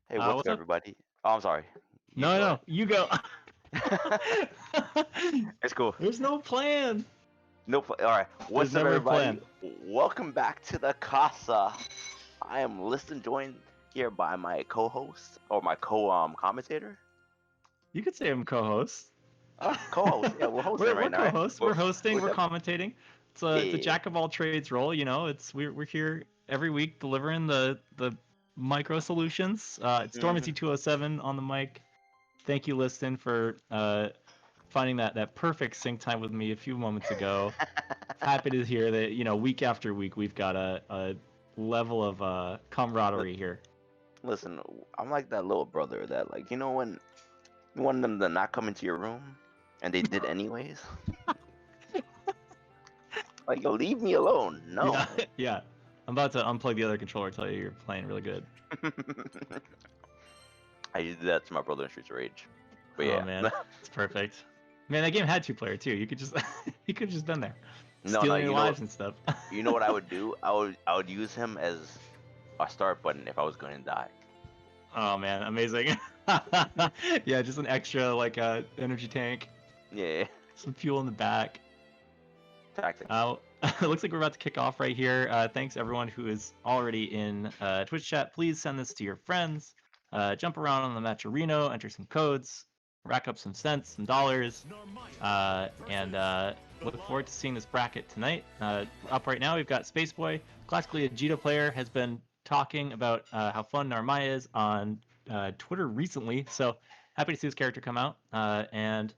Hey, what's What's good, up? everybody? Oh, I'm sorry. You No, go no, you go. ahead. It's cool. There's no plan. All right. There's What's up, never a everybody? plan. Welcome back to the Casa. I am Liston, joined here by my co-host or my commentator. You could say I'm co-host. Co-host. Yeah, we're hosting we're right now, right? co-hosts. We're hosting. We're We're def- commentating. It's a yeah. jack of all trades role. You know, we're here every week delivering the micro solutions. It's hmm Dormancy 207 on the mic. Thank you, Liston, for finding that perfect sync time with me a few moments ago. Happy to hear that, week after week we've got a level of camaraderie here. Listen, I'm like that little brother that, like, when you want them to not come into your room, and they did anyways. Like, yo, leave me alone. Yeah, No. yeah. I'm about to unplug the other controller, tell you you're playing really good. I used to do that to my brother in Streets of Rage. But Oh yeah. man, it's perfect. Man, that game had two-player too. You could just you could just been there, No, stealing your lives and stuff. you know what I would do? I would use him as a start button if I was going to die. Oh man, amazing. Yeah, just an extra like energy tank, Yeah. some fuel in the back. Tactics. It looks like we're about to kick off right here. Thanks everyone who is already in Twitch chat. Please send this to your friends. Jump around on the Matcherino, enter some codes, rack up some cents, some dollars, and look forward to seeing this bracket tonight. Up right now, we've got Spaceboy. Classically, a Jita player has been talking about how fun Narmaya is on Twitter recently, so happy to see his character come out. And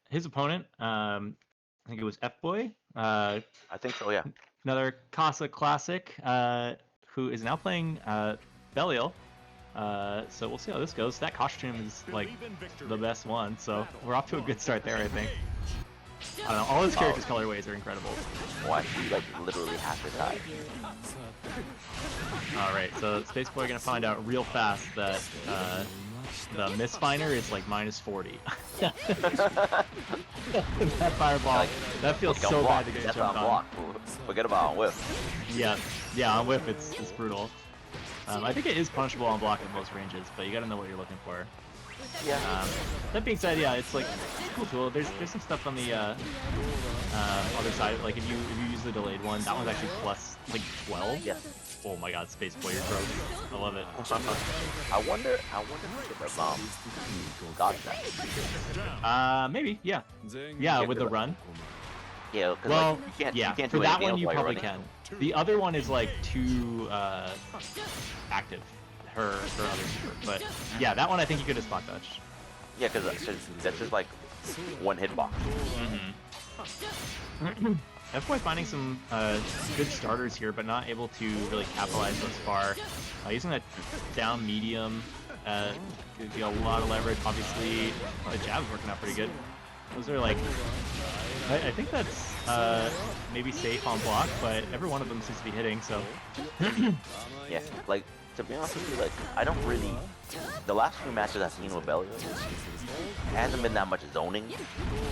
his opponent, I think it was F-Boy, I think so, yeah. another Casa classic, who is now playing Belial. So we'll see how this goes. That costume is like the best one, so we're off to a good start there, I think. I don't know, all his characters' colorways are incredible. Oh, I see, like, literally half his height. Alright, so Spaceboy gonna find out real fast that the misfinder is like minus 40. That fireball, Like, that feels like so block. bad to get That's jumped on on. block. Forget about on whip. Yeah, on whiff it's brutal. I think it is punishable on block at most ranges, but you gotta know what you're looking for. Yeah. That being said, yeah, it's like it's a cool tool. There's some stuff on the other side. Like if you use the delayed one, that one's actually plus like 12. Yeah. Oh my God, Space Boy, you're broke. I love it. I wonder if the bomb got that. Maybe, yeah, yeah, with the run. Yeah, because Well, like, you yeah, can't for do that anything one else you while you're probably running. can. The other one is like too active. Her other super, but yeah, that one I think you could just spot dodge. Yeah, because that's just like one hitbox. F-Boy finding some good starters here, but not able to really capitalize thus far. Using that down medium gives you a lot of leverage. Obviously, the jab's working out pretty good. Those are like, I think that's maybe safe on block, but every one of them seems to be hitting, so. Yeah, like, to be honest with you, like, I don't really... The last few matches I've seen with Belio, hasn't been that much zoning,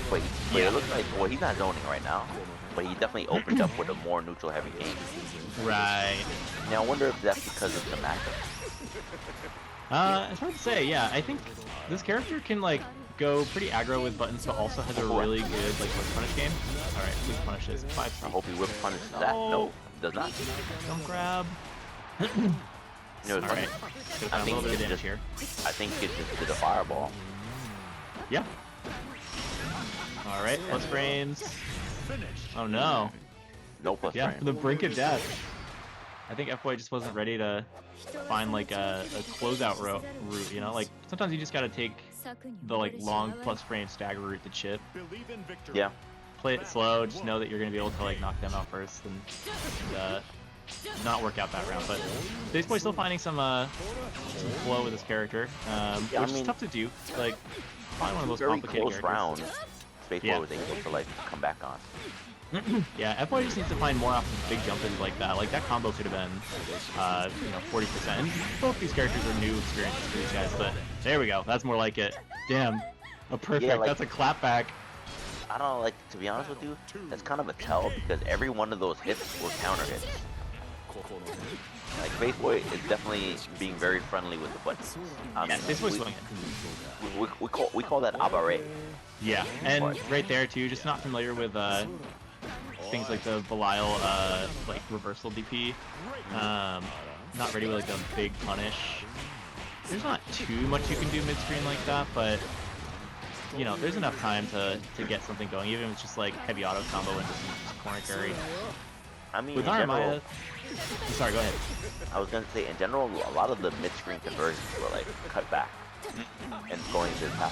but it looks like, well, he's not zoning right now, but he definitely opened up with a more neutral-heavy game. Right. Now, I wonder if that's because of the matchup. It's hard to say, yeah. I think this character can, like, go pretty aggro with buttons, but also has a really good, like, whip punish game. Alright, please punish this. 5 I hope he whip punishes that. No, does not. Don't grab. You know, Alright. I A think little bit of it's damage just, here. I think it just did a fireball. Yeah. Alright, plus frames. Oh no. No plus Yeah, frame. the brink of death. I think F-Boy just wasn't ready to find like a closeout route, you know? Like, sometimes you just gotta take the like long plus frame stagger route to chip. Yeah. Play it slow, just know that you're gonna be able to like knock them out first and not work out that round. But Spaceboy's still finding some flow with his character, Yeah, which I mean, is tough to do. Like, probably one of the most very complicated close characters. rounds. Spaceboy Yeah. was able to like come back on. Yeah, F-Boy just needs to find more options, big jump-ins like that. Like, that combo could have been, 40%. And both these characters are new experiences for these guys, but there we go. That's more like it. Damn. A perfect. Yeah, like- That's a clapback. I don't know, like, to be honest with you, that's kind of a tell because every one of those hits were counter hits. Like Space Boy is definitely being very friendly with the buttons. Yeah, Space Boy's swinging. We call that abare. Yeah, and right there too, just not familiar with things like the Belial like reversal DP. Not ready with like a big punish. There's not too much you can do mid-screen like that, but you know, there's enough time to get something going, even if it's just like heavy auto combo into some corner carry. I mean, With in general, Narmaya, sorry, go ahead. I was gonna say in general, a lot of the mid-screen conversions were like cut back and going to the top.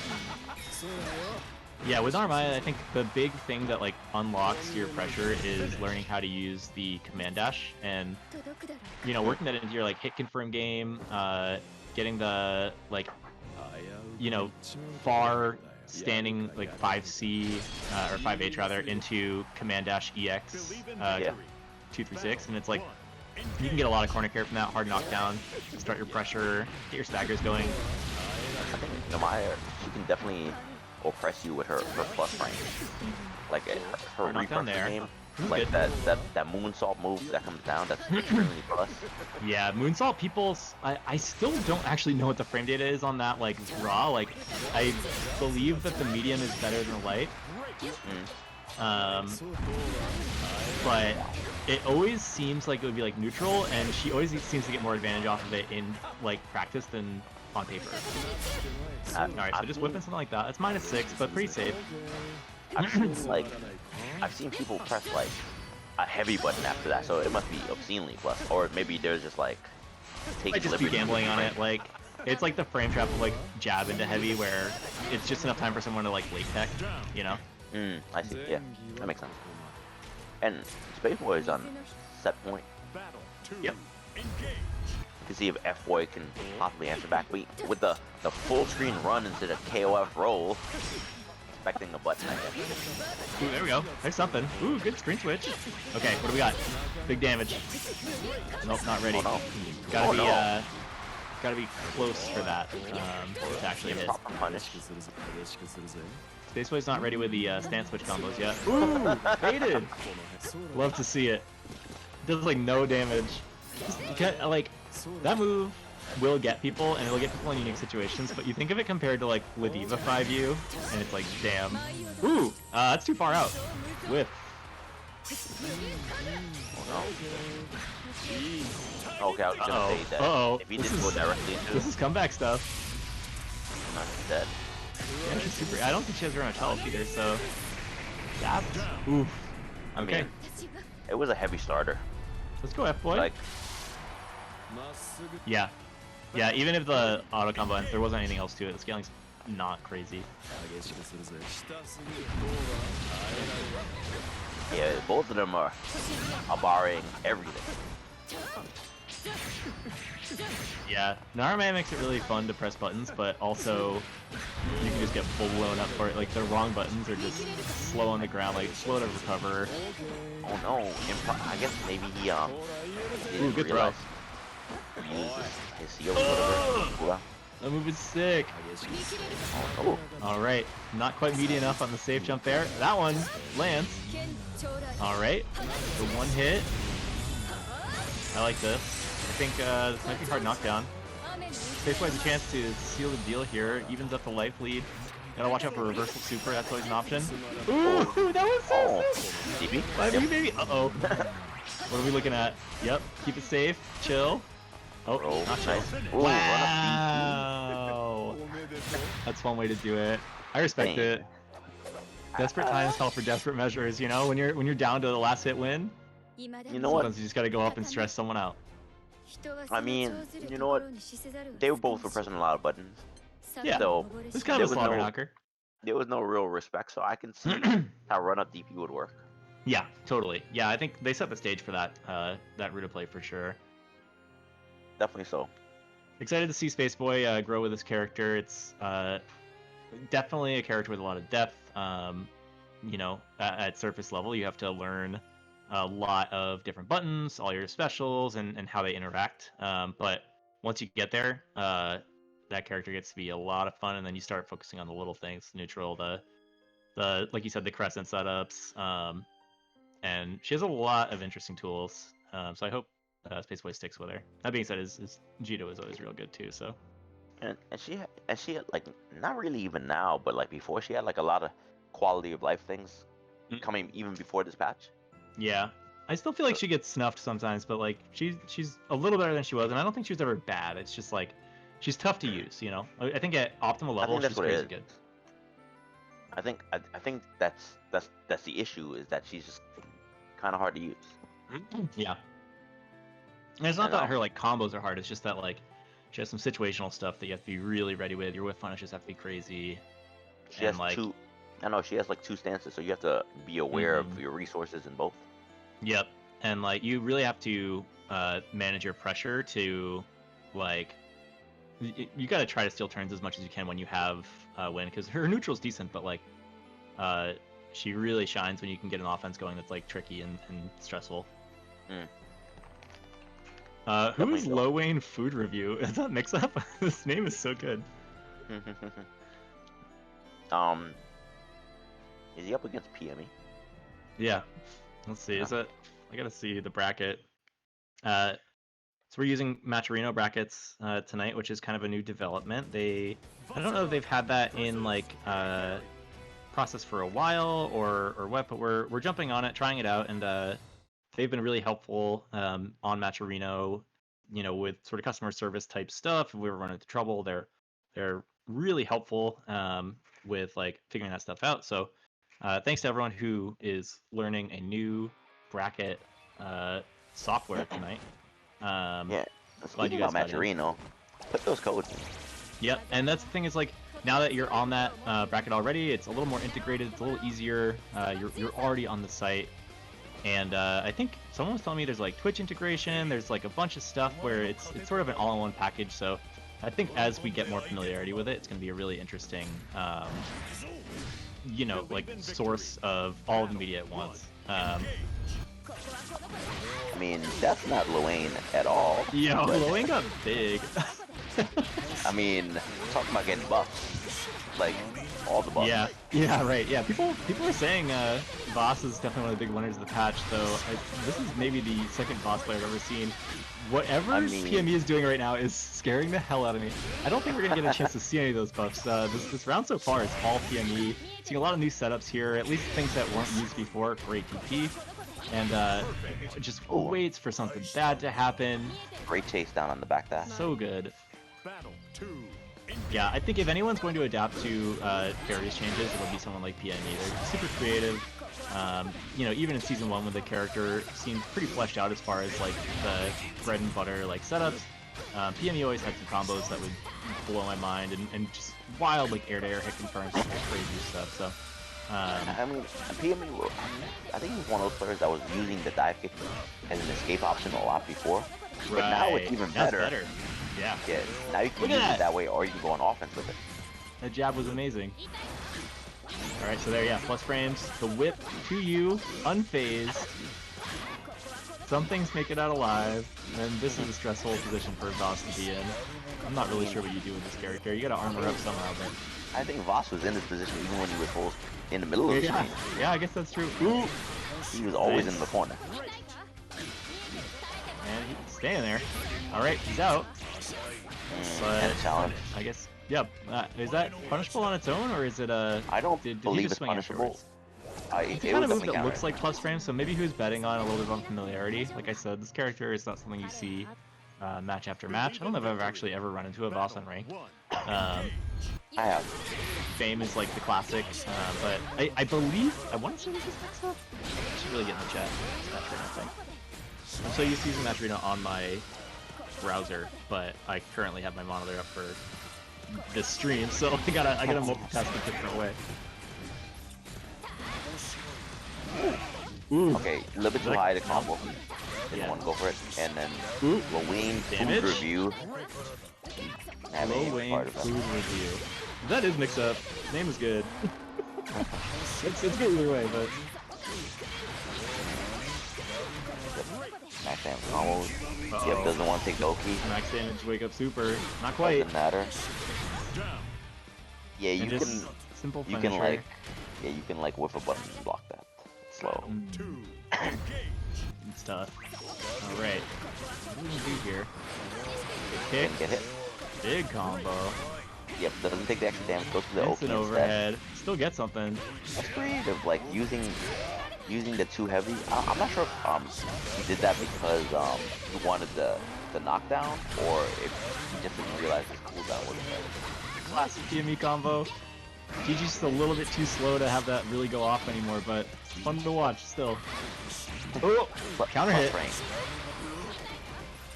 Yeah, with Narmaya, I think the big thing that like unlocks your pressure is learning how to use the command dash and you know working that into your like hit confirm game, getting the like you know far standing like 5C or 5H rather into command dash EX Yeah. 236, and it's like you can get a lot of corner carry from that, hard knockdown, start your pressure, get your staggers going. I think Namaya, she can definitely oppress you with her plus range. Like her knockdown refresh there. game, This is like good. that moonsault move that comes down, that's extremely plus. Yeah, Moonsault, I still don't actually know what the frame data is on that, like, raw. Like, I believe that the medium is better than the light. But it always seems like it would be, like, neutral, and she always seems to get more advantage off of it in, like, practice than on paper. Alright, so just whipping something like that. It's -6, but pretty safe. I've seen people press like a heavy button after that, so it must be obscenely plus, or maybe there's just like taking I just be gambling on it, like it's like the frame trap of like jab into heavy where it's just enough time for someone to like late tech, you know? I see, yeah, that makes sense. And Space Boy is on set point. Yep. To see if F-Boy can possibly answer back, but with the full screen run instead of KOF roll, expecting a button, I guess. Ooh, there we go. There's something. Ooh, good screen switch. Okay, what do we got? Big damage. Nope, not ready. Oh, no. Gotta be close for that to actually hit. Proper punish. Space Boy's not ready with the stance switch combos yet. Ooh, baited. Love to see it. Does like no damage. Like that move will get people, and it'll get people in unique situations, but you think of it compared to like Ladiva 5U, and it's like, damn. Ooh, that's too far out. Whiff. Okay, I was gonna say that if he didn't go directly into this is comeback stuff. not dead. Yeah, she's super. I don't think she has very much health either, so. Zap. Oof. Okay. I mean, it was a heavy starter. Let's go, F-Boy. Like, yeah. Yeah, even if the auto combo ends, there wasn't anything else to it. The scaling's not crazy. yeah, both of them are barring everything. Yeah, Narame makes it really fun to press buttons, but also you can just get blown up for it. Like, the wrong buttons are just slow on the ground, like slow to recover. Oh no, I guess maybe he Ooh, good throw. He used his seal or whatever. That move is sick. Oh, Alright, not quite meaty enough on the safe jump there. That one lands. Alright, the one hit. I like this. I think this might be hard knockdown. Space Boy has a chance to seal the deal here, evens up the life lead. Gotta watch out for reversal super, that's always an option. Ooh, that was so sick! DB? 5U baby? Uh-oh. What are we looking at? Yep, keep it safe, chill. Oh, Roll. not chill. Nice. Ooh, Wow! That's one way to do it. I respect it. Desperate times call for desperate measures, you know? When you're down to the last hit win, You know what? sometimes you just gotta go up and stress someone out. I mean, you know what? They were both pressing a lot of buttons. Yeah, So it's kind of a there was slobber no- knocker. there was no real respect, so I can see how run-up DP would work. Yeah, totally. Yeah, I think they set the stage for that that route of play for sure. Definitely so. Excited to see Space Boy grow with this character. It's definitely a character with a lot of depth. You know, at surface level, you have to learn a lot of different buttons, all your specials, and how they interact. But once you get there, that character gets to be a lot of fun, and then you start focusing on the little things, neutral, the like you said, the crescent setups. And she has a lot of interesting tools. So I hope Space Boy sticks with her. That being said, his Jito is always real good too. So And she had like not really even now, but like before she had like a lot of quality of life things coming even before this patch. yeah, I still feel like So she gets snuffed sometimes, but like she's a little better than she was, and I don't think she was ever bad. It's just like she's tough to use, you know. I think at optimal I level think that's she's what it crazy is. good. I think that's the issue is that she's just kind of hard to use. Yeah, and it's not And that her like combos are hard. It's just that like she has some situational stuff that you have to be really ready with. Your whiff punishes have to be crazy, she and has like two. I know she has like two stances, so you have to be aware of your resources in both. yep, and like you really have to manage your pressure to like you got to try to steal turns as much as you can when you have win, because her neutral's decent, but like she really shines when you can get an offense going that's like tricky and stressful. Who Definitely is so. Low Wayne Food Review? Is that mix up? This name is so good. um, is he up against PME? Yeah. Let's see. No. Is it? I gotta see the bracket. So we're using Matcherino brackets tonight, which is kind of a new development. I don't know if they've had that in like process for a while or what, but we're jumping on it, trying it out, and they've been really helpful on Matcherino, you know, with sort of customer service type stuff. If we were running into trouble, they're really helpful with like figuring that stuff out. So thanks to everyone who is learning a new bracket software tonight. Yeah. Glad Speaking you about guys got in. Matcherino, put those codes in. Yep, and that's the thing is like now that you're on that bracket already, it's a little more integrated. It's a little easier. You're already on the site, and I think someone was telling me there's like Twitch integration. There's like a bunch of stuff where it's sort of an all-in-one package. So I think as we get more familiarity with it, it's going to be a really interesting, you know, like source of all the media at once. I mean, that's not Luane at all. Yo, but- Loing got big. I mean, talking about getting buffs, like all the buffs. Yeah, right. Yeah, people are saying Voss is definitely one of the big winners of the patch. Though this is maybe the second Voss player I've ever seen. Whatever I mean- PME is doing right now is scaring the hell out of me. I don't think we're gonna get a chance to see any of those buffs. This round so far is all PME. Seeing a lot of new setups here, at least things that weren't used before for ATP, and just waits for something bad to happen. Great chase down on the back dash. So good. Yeah, I think if anyone's going to adapt to various changes, it'll be someone like PME. They're super creative. You know, even in season 1 when the character seemed pretty fleshed out as far as like the bread and butter like setups, PME always had some combos that would blow my mind and just wild like air-to-air hit confirms, like crazy stuff. So. I mean, PME, I think he was one of those players that was using the dive kick as an escape option a lot before. But now it's even That's better. Yeah. Yeah, now you can Look at use that. it that way, or you can go on offense with it. That jab was amazing. Alright, so there, yeah, plus frames. The whip to you, unfazed. Some things make it out alive, and this is a stressful position for Voss to be in. I'm not really sure what you do with this character. You gotta armor up somehow, but... I think Voss was in this position even when he was full in the middle of the screen. Yeah, I guess that's true. Ooh! He was always Nice. in the corner. And he's staying there. Alright, he's out. And a challenge. I guess, yeah. Is that punishable on its own, or is it I don't did he believe just it's swing punishable. afterwards? It It's the kind was of move definitely that countered. looks like plus frames, so maybe who's betting on a little bit of unfamiliarity. Like I said, this character is not something you see match after match. I don't know if I've actually ever run into a boss on rank. I have. Fame is like the classic, but I believe, I want to say this is mixed up. I should really get in the chat. It's Matcherino thing. I'm so used to using Matcherino on my browser, but I currently have my monitor up for this stream, so I gotta multitask a different way. Ooh. Okay, a little bit too high to combo. Didn't Yeah. want to go for it. And then Ooh. Wayne food Damage? review. Having Low a Wayne part of food that. review. That is mix up. Name is good. it's good either way, but Max damage combos. Uh-oh. Yep, doesn't want to take Doki. max damage wake up super. Not quite. Doesn't matter. Yeah, And you just can. simple You finisher. can like. Yeah, you can like whiff a button and block that. It's slow. It's tough. All right. What do we do here? Good kick. Didn't get hit. Big combo. Yep, doesn't take the extra damage, goes to the Instant Oki instead. overhead. Still get something. That's creative, like using the too heavy. I'm not sure if he did that because he wanted the knockdown, or if he just didn't realize his cooldown was better. Classic PME combo. GG's just a little bit too slow to have that really go off anymore, but fun to watch still. Oh, counter hit.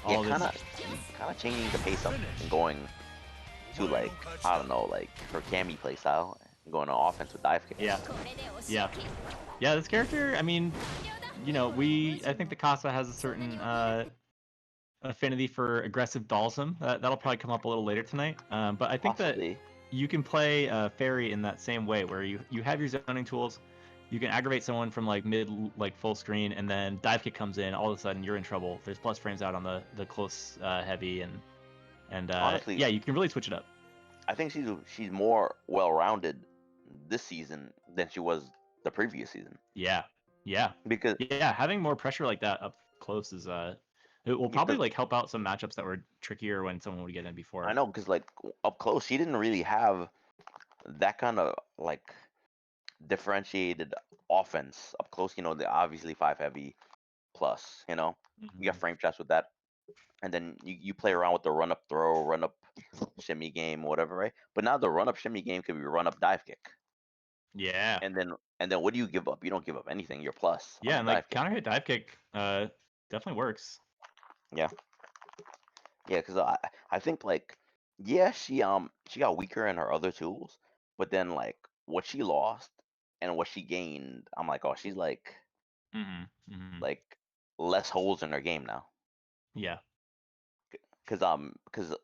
Yeah, All this. kind of changing the pace up and going to like I don't know, like her Cammy playstyle, and going on offense with dive kick. Yeah. This character, I mean, you know, I think the Casa has a certain affinity for aggressive Dalsum. That'll probably come up a little later tonight. But I think Possibly. that you can play Fairy in that same way, where you have your zoning tools, you can aggravate someone from like mid, like full screen, and then dive kick comes in. All of a sudden, you're in trouble. There's plus frames out on the close heavy, and Honestly, yeah, you can really switch it up. I think she's more well-rounded this season than she was the previous season. Yeah. Because Having more pressure like that up close is it will probably like help out some matchups that were trickier when someone would get in before. I know, because like up close, she didn't really have that kind of like differentiated offense up close. You know, the obviously 5 heavy plus. You know, you got frame traps with that, and then you play around with the run up throw, run up shimmy game, whatever, right? But now the run up shimmy game could be run up dive kick. Yeah. And then what do you give up? You don't give up anything. You're plus. Yeah, On and the like dive kick. counter hit dive kick definitely works. Yeah. Yeah, because I think like yeah, she got weaker in her other tools, but then like what she lost and what she gained, I'm like, oh, she's like like less holes in her game now. Yeah. Because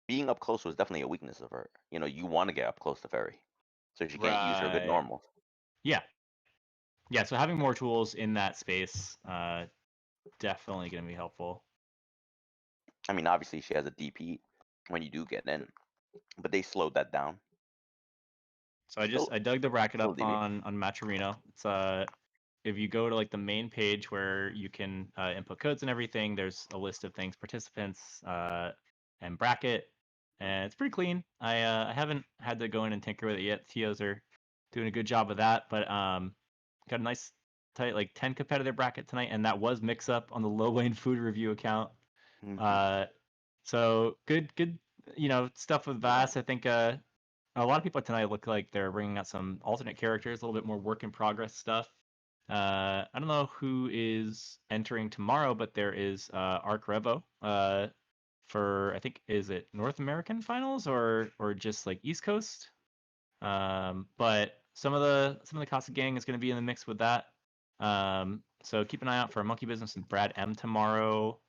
being up close was definitely a weakness of her. You know, you want to get up close to Fairy, so she can't use her good Right. normals. Yeah, so having more tools in that space definitely going to be helpful. I mean, obviously she has a DP when you do get in, but they slowed that down. So I dug the bracket up DP. on Matcherino. It's if you go to like the main page where you can input codes and everything, there's a list of things, participants, and bracket, and it's pretty clean. I haven't had to go in and tinker with it yet. TOs are doing a good job of that, but got a nice tight like 10 competitor bracket tonight, and that was mix up on the Low Lane Food Review account. So good, you know, stuff with Vass. I think a lot of people tonight look like they're bringing out some alternate characters, a little bit more work in progress stuff. I don't know who is entering tomorrow, but there is Arc Revo for I think is it North American finals or just like East Coast. But some of the Casa gang is going to be in the mix with that. So keep an eye out for Monkey Business and Brad M tomorrow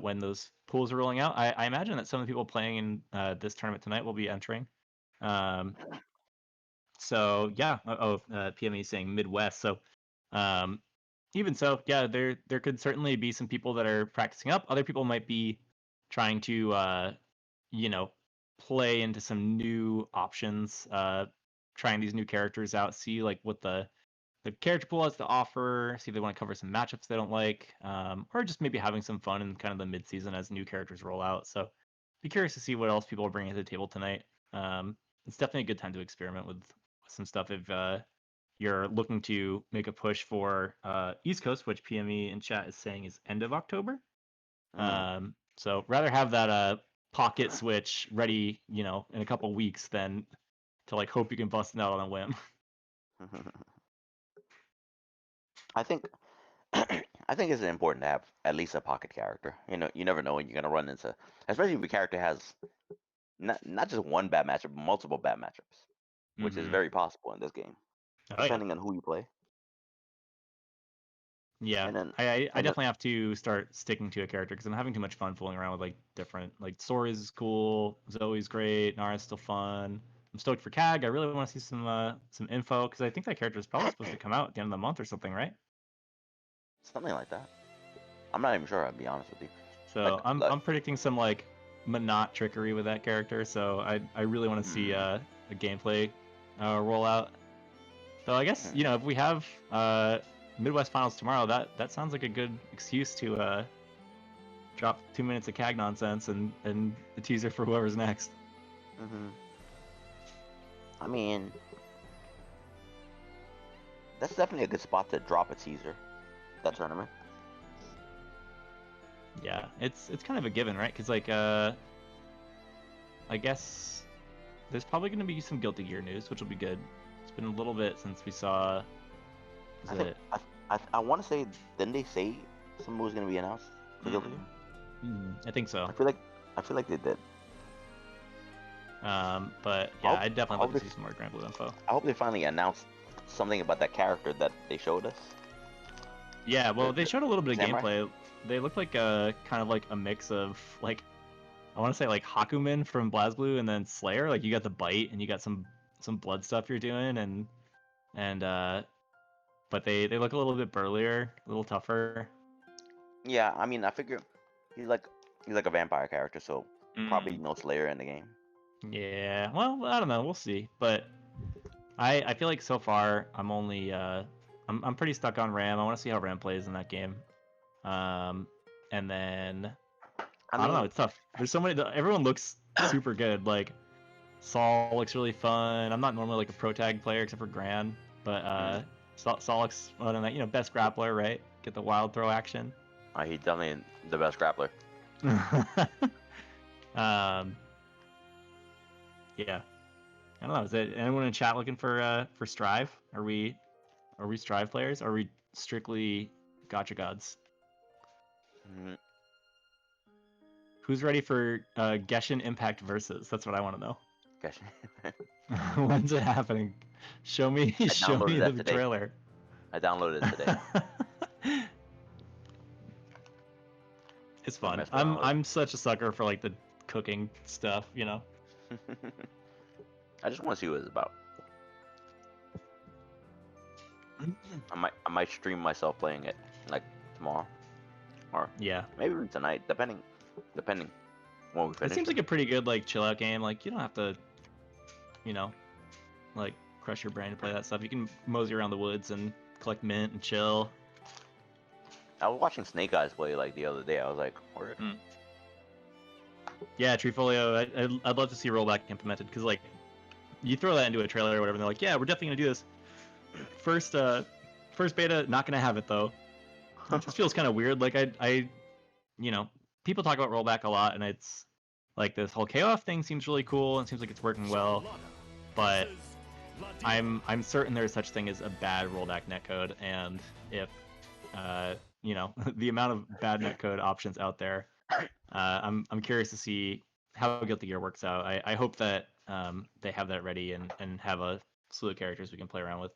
when those pools are rolling out. I imagine that some of the people playing in this tournament tonight will be entering. So yeah. PME is saying Midwest. So even so, yeah, there could certainly be some people that are practicing up. Other people might be trying to you know, play into some new options, trying these new characters out, see like what the character pool has to offer, see if they want to cover some matchups they don't like, or just maybe having some fun in kind of the mid-season as new characters roll out. So be curious to see what else people are bringing to the table tonight. It's definitely a good time to experiment with some stuff if you're looking to make a push for East Coast, which PME in chat is saying is end of October. So rather have that pocket switch ready, you know, in a couple weeks than to like hope you can bust it out on a whim. I think I think it's important to have at least a pocket character. You know, you never know when you're gonna run into, especially if your character has not just one bad matchup, but multiple bad matchups, which is very possible in this game, depending on who you play. Yeah, and then, I definitely have to start sticking to a character because I'm having too much fun fooling around with like different, like Sori's is cool, Zoe's great, Nara's still fun. I'm stoked for CAG. I really want to see some info because I think that character is probably supposed to come out at the end of the month or something, right? something like that. I'm not even sure. I'll be honest with you. So I'm predicting some like Monot trickery with that character. So I really want to see a gameplay rollout. So I guess you know if we have Midwest Finals tomorrow, that sounds like a good excuse to drop 2 minutes of CAG nonsense and the teaser for whoever's next. I mean, that's definitely a good spot to drop a teaser. That tournament. Yeah, it's kind of a given, right? Because like I guess there's probably going to be some Guilty Gear news, which will be good. It's been a little bit since we saw. I want to say, didn't they say some was going to be announced for Guilty Gear? I think so. I feel like they did. But yeah, I definitely like to see some more Grand Blue info. I hope they finally announced something about that character that they showed us. Yeah, well, they showed a little bit of Samurai? gameplay. They look like a kind of like a mix of like, I want to say like Hakumen from BlazBlue and then Slayer. Like you got the bite and you got some blood stuff you're doing and but they look a little bit burlier, a little tougher. Yeah, I mean, I figure he's like a vampire character, so probably no Slayer in the game. Yeah, well, I don't know, we'll see. But I feel like so far I'm only I'm pretty stuck on Ram. I want to see how Ram plays in that game. And then I don't know, it's tough. There's so many. Everyone looks super good. Like Saul looks really fun. I'm not normally like a pro tag player except for Gran, but Saul looks fun and that, best grappler, right? Get the wild throw action. He's definitely the best grappler. Yeah. I don't know. Is it anyone in chat looking for Strive? Are we Strive players? Are we strictly Gacha gods? Who's ready for Genshin Impact versus? That's what I want to know. Genshin. When's it happening? Show me the trailer. I downloaded it today. It's fun. I'm such a sucker for like the cooking stuff, I just want to see what it's about. I might stream myself playing it like tomorrow, or yeah, maybe even tonight, depending when we finish. It seems like a pretty good like chill out game. Like you don't have to, like crush your brain to play that stuff. You can mosey around the woods and collect mint and chill. I was watching Snake Eyes play like the other day. I was like, word. Yeah, Treefolio. I'd love to see rollback implemented because like you throw that into a trailer or whatever, and they're like, yeah, we're definitely gonna do this. First beta, not gonna have it though. It just feels kind of weird. Like I, people talk about rollback a lot, and it's like this whole KOF thing seems really cool and seems like it's working well, but I'm certain there's such thing as a bad rollback netcode, and if the amount of bad netcode options out there, I'm curious to see how Guilty Gear works out. I hope that they have that ready and have a slew of characters we can play around with.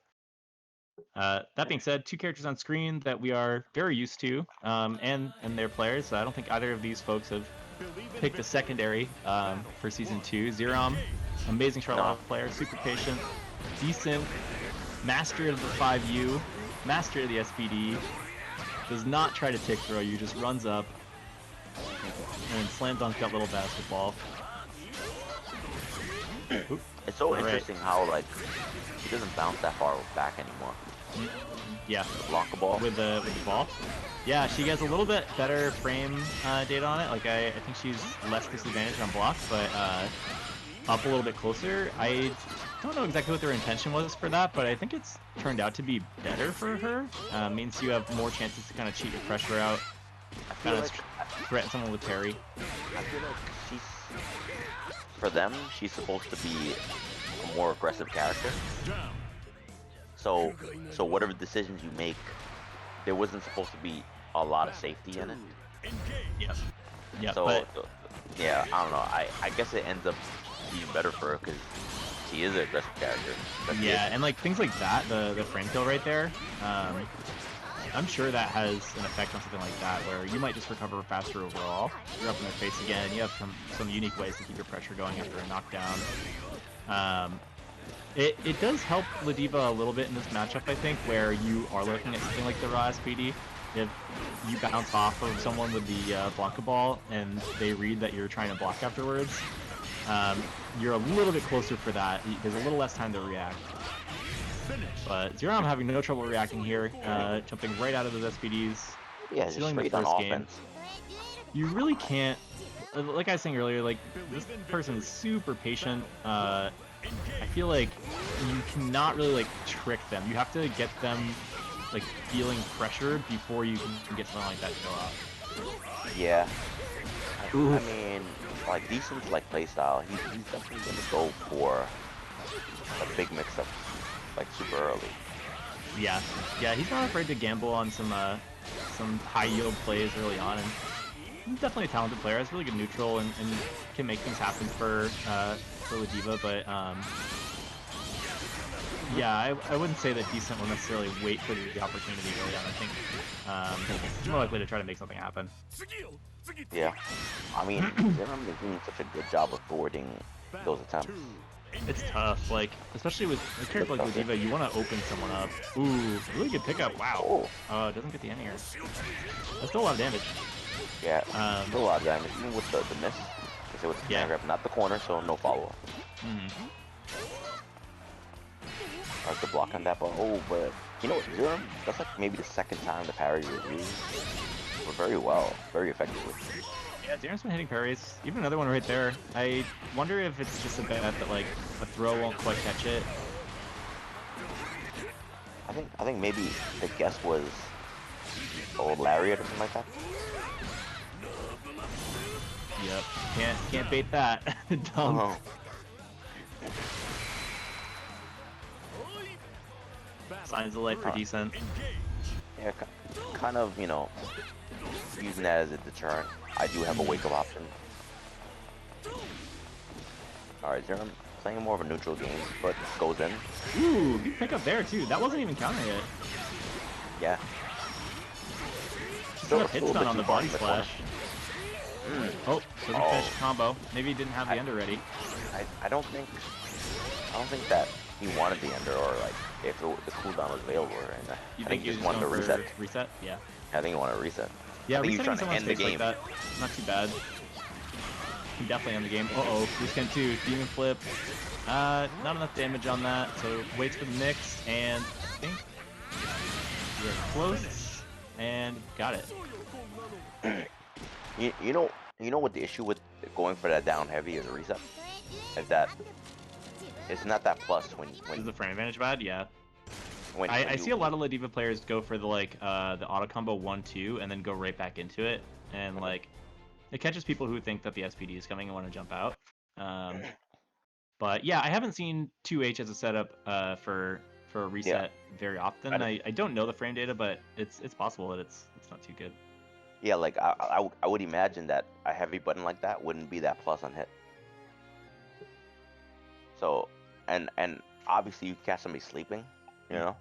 That being said, 2 characters on screen that we are very used to, and their players. I don't think either of these folks have picked a secondary for Season 2. Zerom, amazing Charlotte player, super patient, decent, master of the 5U, master of the SPD, does not try to tick throw you, just runs up and slam dunk that little basketball. It's so interesting how like he doesn't bounce that far back anymore. Yeah, block a ball with the ball. Yeah, she has a little bit better frame data on it. Like I think she's less disadvantaged on block, but up a little bit closer. I don't know exactly what their intention was for that, but I think it's turned out to be better for her. Means you have more chances to kind of cheat your pressure out, kind of threaten someone with parry. I feel like for them, she's supposed to be a more aggressive character. So whatever decisions you make, there wasn't supposed to be a lot of safety in it. Yeah. So yeah, I don't know. I guess it ends up being better for her because she is an aggressive character. Yeah, and like things like that, the frame kill right there, I'm sure that has an effect on something like that, where you might just recover faster overall. You're up in their face again. You have some unique ways to keep your pressure going after a knockdown. It does help Ladiva a little bit in this matchup, I think, where you are looking at something like the raw SPD. If you bounce off of someone with the Blanca ball and they read that you're trying to block afterwards, you're a little bit closer for that. There's a little less time to react. But Zerom having no trouble reacting here, jumping right out of those SPDs. Yeah, just straight on offense. you really can't. Like I was saying earlier, like this person is super patient. I feel like you cannot really like trick them. You have to get them like feeling pressure before you can get something like that to go out. Yeah. I mean, like decent like playstyle. He's definitely gonna go for a big mix-up, like super early. Yeah, he's not afraid to gamble on some high yield plays early on, and he's definitely a talented player. Has really good neutral and can make things happen for Ladiva, but yeah, I wouldn't say that Decent will necessarily wait for the opportunity early on. I think he's more likely to try to make something happen. Yeah. I mean, Zerum is doing such a good job of forwarding those attempts. It's tough, like, especially with a character like Ladiva, you want to open someone up. Ooh, really good pickup, wow. Doesn't get the end here. That's still a lot of damage. Yeah, still a lot of damage, even with the miss. I say with the grab, not the corner, so no follow-up. Hard to block on that, but but you know what, Zerum, that's like maybe the second time the parry was used. But very well, very effectively. Yeah, Darren's been hitting parries. Even another one right there. I wonder if it's just a bet that like a throw won't quite catch it. I think maybe the guess was lariat or something like that. Yep, can't bait that. Dunk. Signs of life for Decent. Yeah, kind of, you know, using that as a deterrent. I do have a wake-up option. Alright, Zerum playing more of a neutral game, but goes in. Ooh, good pick up there too. That wasn't even counter yet. Yeah. Just got hit stun on the body splash. Oh, doesn't finish combo. Maybe he didn't have the ender ready. I don't think that he wanted the ender, or like if the cooldown was available, and I think he just wanted to reset. Reset? Yeah. I think he wanted to reset. Yeah, I think he was trying to end the game. Like that. Not too bad. He definitely end the game. Loose can 2, demon flip. Not enough damage on that, so waits for the mix, and I think we're close, and got it. You know what the issue with going for that down heavy as a reset is that it's not that plus when is the frame advantage bad? Yeah. When I see a lot of Ladiva players go for the like the auto combo 1-2 and then go right back into it, and like it catches people who think that the SPD is coming and want to jump out. But yeah, I haven't seen 2H as a setup for a reset very often. I don't know the frame data, but it's possible that it's not too good. Yeah, like I would imagine that a heavy button like that wouldn't be that plus on hit. So, and obviously you catch somebody sleeping, you know.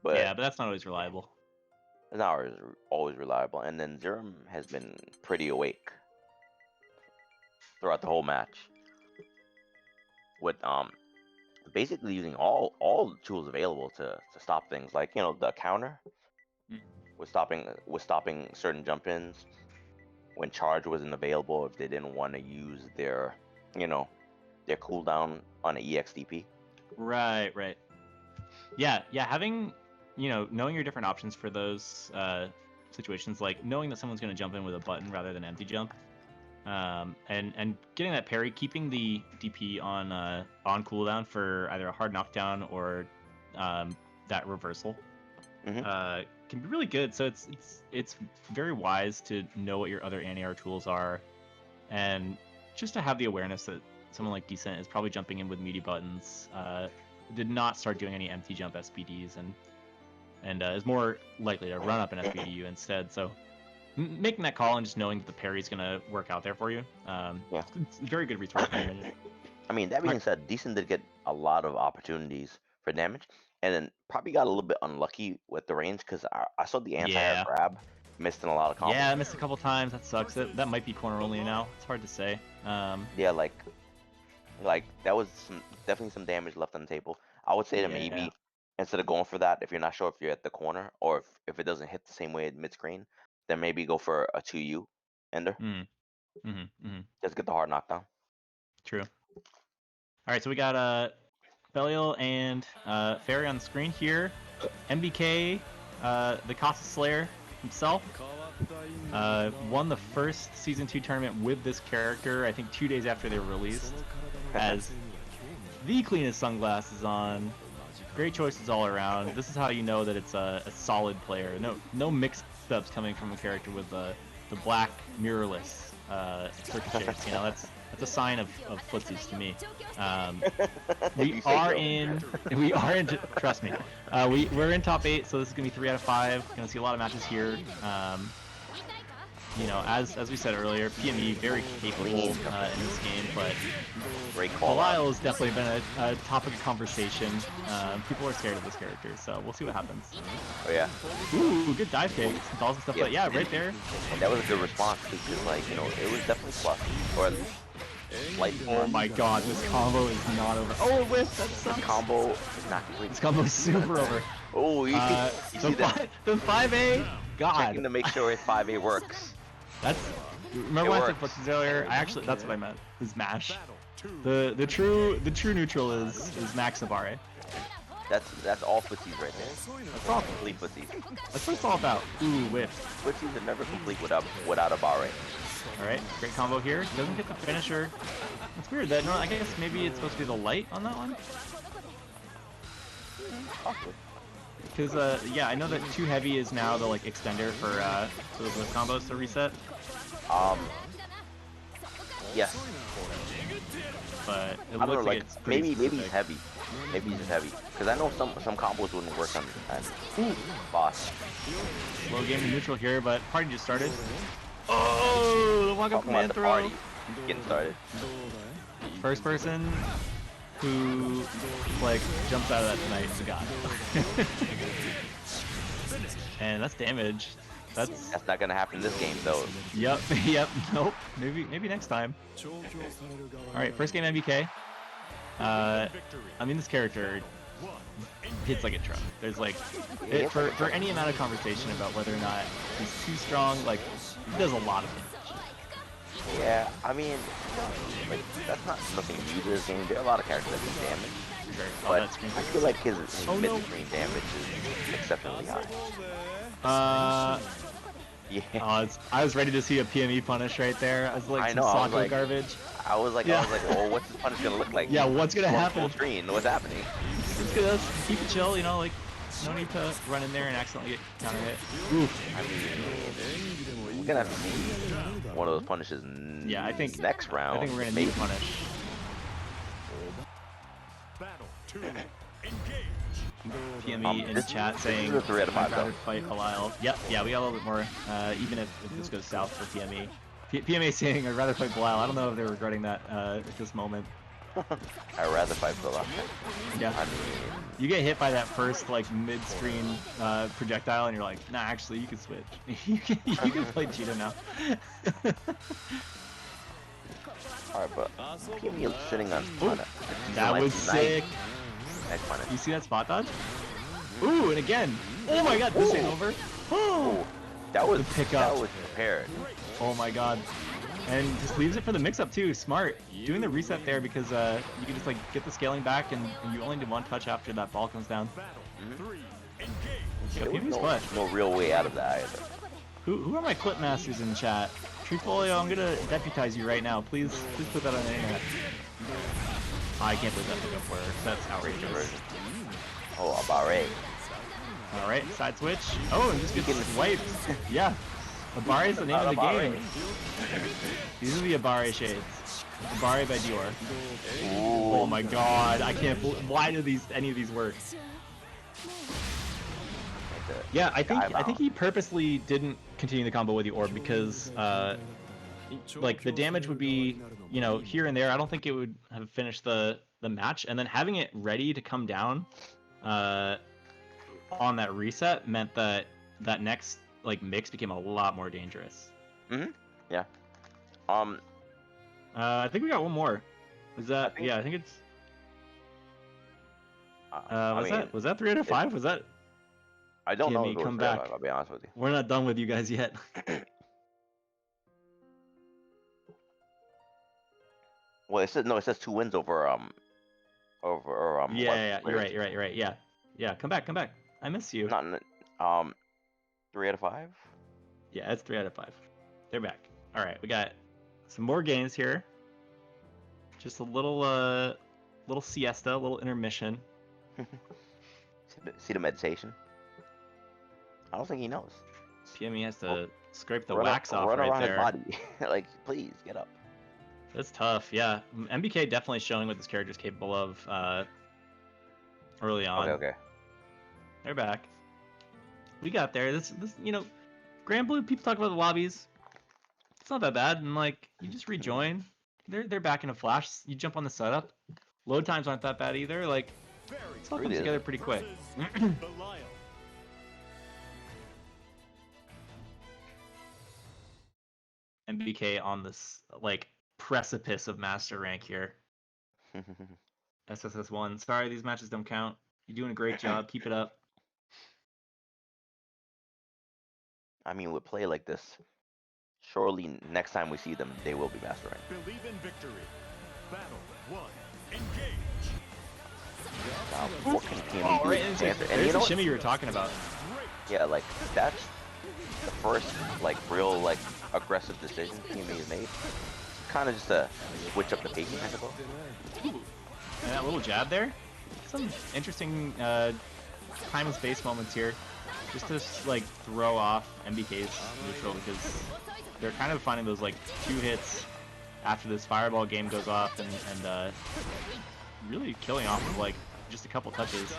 But yeah, but that's not always reliable. It's not always reliable. And then Zerum has been pretty awake throughout the whole match, with basically using all the tools available to stop things, like, you know, the counter was stopping certain jump ins when charge wasn't available if they didn't want to use their, you know, their cooldown on an EXDP. Right. Yeah, having, you know, knowing your different options for those situations, like knowing that someone's going to jump in with a button rather than empty jump, and getting that parry, keeping the DP on cooldown for either a hard knockdown or that reversal, can be really good. So it's very wise to know what your other anti-air tools are, and just to have the awareness that someone like Decent is probably jumping in with meaty buttons, did not start doing any empty jump SPDs, and is more likely to run up an SPDU instead. So making that call and just knowing that the parry is going to work out there for you, it's very good resource management. I mean, that being said, Decent did get a lot of opportunities for damage, and then probably got a little bit unlucky with the range, because I saw the anti-air grab missed in a lot of combos. Yeah, I missed a couple times. That sucks. That might be corner only now. It's hard to say. Yeah, like that was definitely some damage left on the table. I would say that maybe instead of going for that, if you're not sure if you're at the corner or if it doesn't hit the same way at mid screen, then maybe go for a 2U ender. Just get the hard knockdown. True. All right, so we got Belial and Fairy on the screen here. MBK, the Casa Slayer himself, Won the first Season 2 tournament with this character, I think 2 days after they were released, as the cleanest sunglasses on. Great choices all around. This is how you know that it's a solid player. No mix-ups coming from a character with the black mirrorless circuit shapes. You know, that's a sign of footsies to me. We are in. Trust me. We're in top 8, so this is gonna be 3 out of 5. Gonna see a lot of matches here. You know, as we said earlier, PME very capable in this game, but Belial has definitely been a topic of conversation. People are scared of this character, so we'll see what happens. Oh yeah. Ooh, good dive kick, some dolls and stuff. Yeah. But yeah, right there. And that was a good response because, like, you know, it was definitely plus, or at least slightly. Oh my God, this combo is not over. Oh, whip! That sucks. This combo is not complete. This combo is super over. Oh, you see that? The 5A. God. Checking to make sure his 5A works. Remember when I said footsies earlier? That's what I meant. Is mash. The true neutral is max Nabare. That's all footsies right there. That's all complete footsies. That's what it's all about. Ooh, whip. Footsies are never complete without a barre. All right, great combo here. Doesn't get the finisher. That's weird. That I guess maybe it's supposed to be the light on that one. Because yeah, I know that too heavy is now the like extender for those whip combos to reset. Yes. But it I don't know, looks like it's maybe he's heavy. Maybe he's heavy. Because I know some combos wouldn't work on boss. Low game to neutral here, but party just started. Oh, the walk up command throw. Party. Getting started. First person who like jumps out of that tonight is a god. And that's damage. That's not gonna happen in this game though. Yep, nope. Maybe next time. Alright, first game MBK. I mean this character hits like a truck. There's like for any amount of conversation about whether or not he's too strong, like he does a lot of damage. Yeah, I mean, like that's not nothing new to this game. There are a lot of characters that do damage. Sure. But I feel like his mid-screen damage is exceptionally high. Yeah. I was ready to see a PME punish right there. I was like, some Sako garbage. I was like, oh, what's this punish gonna look like? Yeah, what's gonna happen? Full screen, what's happening? It's good. Keep it chill, you know, like no need to run in there and accidentally get counter hit. Oof. I mean, we're gonna have to see one of those punishes. Yeah, I think next round. I think we're gonna need a punish. PME in chat saying I'd rather fight Belial. Yep, yeah, we got a little bit more. Even if this goes south for PME. PME saying I'd rather fight Belial. I don't know if they're regretting that at this moment. I'd rather fight Belial. Yeah. I mean, you get hit by that first like mid-screen projectile, and you're like, nah, actually, you can switch. you can play Cheetah now. Alright, but PME sitting on. That was sick. Nice punish. You see that spot dodge? Ooh, and again. Oh my God, this ain't over. Oh, that was pickup. That was prepared. Oh my God. And just leaves it for the mix-up too. Smart. Doing the reset there because you can just like get the scaling back, and you only do one touch after that ball comes down. There was no real way out of that either. Who are my clip masters in chat? Treefolio, I'm gonna deputize you right now. Please put that on the internet. I can't believe that pickup works. That's outrageous. Oh, a barre. Alright, side switch. Oh, and just gets wiped. Yeah. Abare is the name of the game. These are the Abare shades. Abare by Dior. Ooh. Oh my God, I can't believe. Why do any of these work? Yeah, I think he purposely didn't continue the combo with the orb because like the damage would be, you know, here and there. I don't think it would have finished the match, and then having it ready to come down on that reset meant that next like mix became a lot more dangerous. Yeah. I think we got one more. Was that? Yeah, I think it's. Was that 3 out of 5? Was that? I don't know. Come back. I'll be honest with you. We're not done with you guys yet. Well, it says 2 wins over Yeah, you're right. Yeah, come back. I miss you. Not 3 out of 5. Yeah, it's 3 out of 5. They're back. All right, we got some more games here. Just a little siesta, a little intermission. See the meditation? I don't think he knows. PME has to scrape the Run wax off right around there. his body. Like, please get up. That's tough. Yeah, MBK definitely showing what this character is capable of early on. Okay. They're back. We got there. This Grand Blue. People talk about the lobbies. It's not that bad, and like you just rejoin. They're back in a flash. You jump on the setup. Load times aren't that bad either. Like it's all comes together pretty quick. MBK on this like precipice of master rank here. SSS1. Sorry, these matches don't count. You're doing a great job. Keep it up. I mean, with play like this, surely next time we see them, they will be master rank. Believe in victory. Battle 1. Engage. What can PME do? Right, And you know the shimmy you were talking about. Yeah, like that's the first like real like aggressive decision PME has made. Kind of just to switch up the pacing, I suppose. And that little jab there. Some interesting time and space moments here. Just to like throw off MBK's neutral because they're kind of finding those like 2 hits after this fireball game goes off and really killing off of like just a couple touches.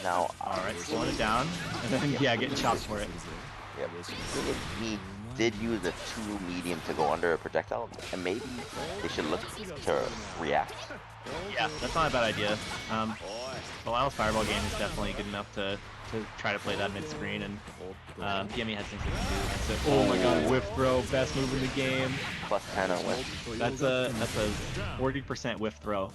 Now, alright, slowing it down, and then yeah, getting chopped for it. Yeah, he did use a 2 medium to go under a projectile, and maybe they should look to react. Yeah, that's not a bad idea. Belial's fireball game is definitely good enough to try to play that mid-screen, and PME has things he can do. So, oh my god, whiff throw, best move in the game. Plus 10 on whiff. That's a 40% whiff throw.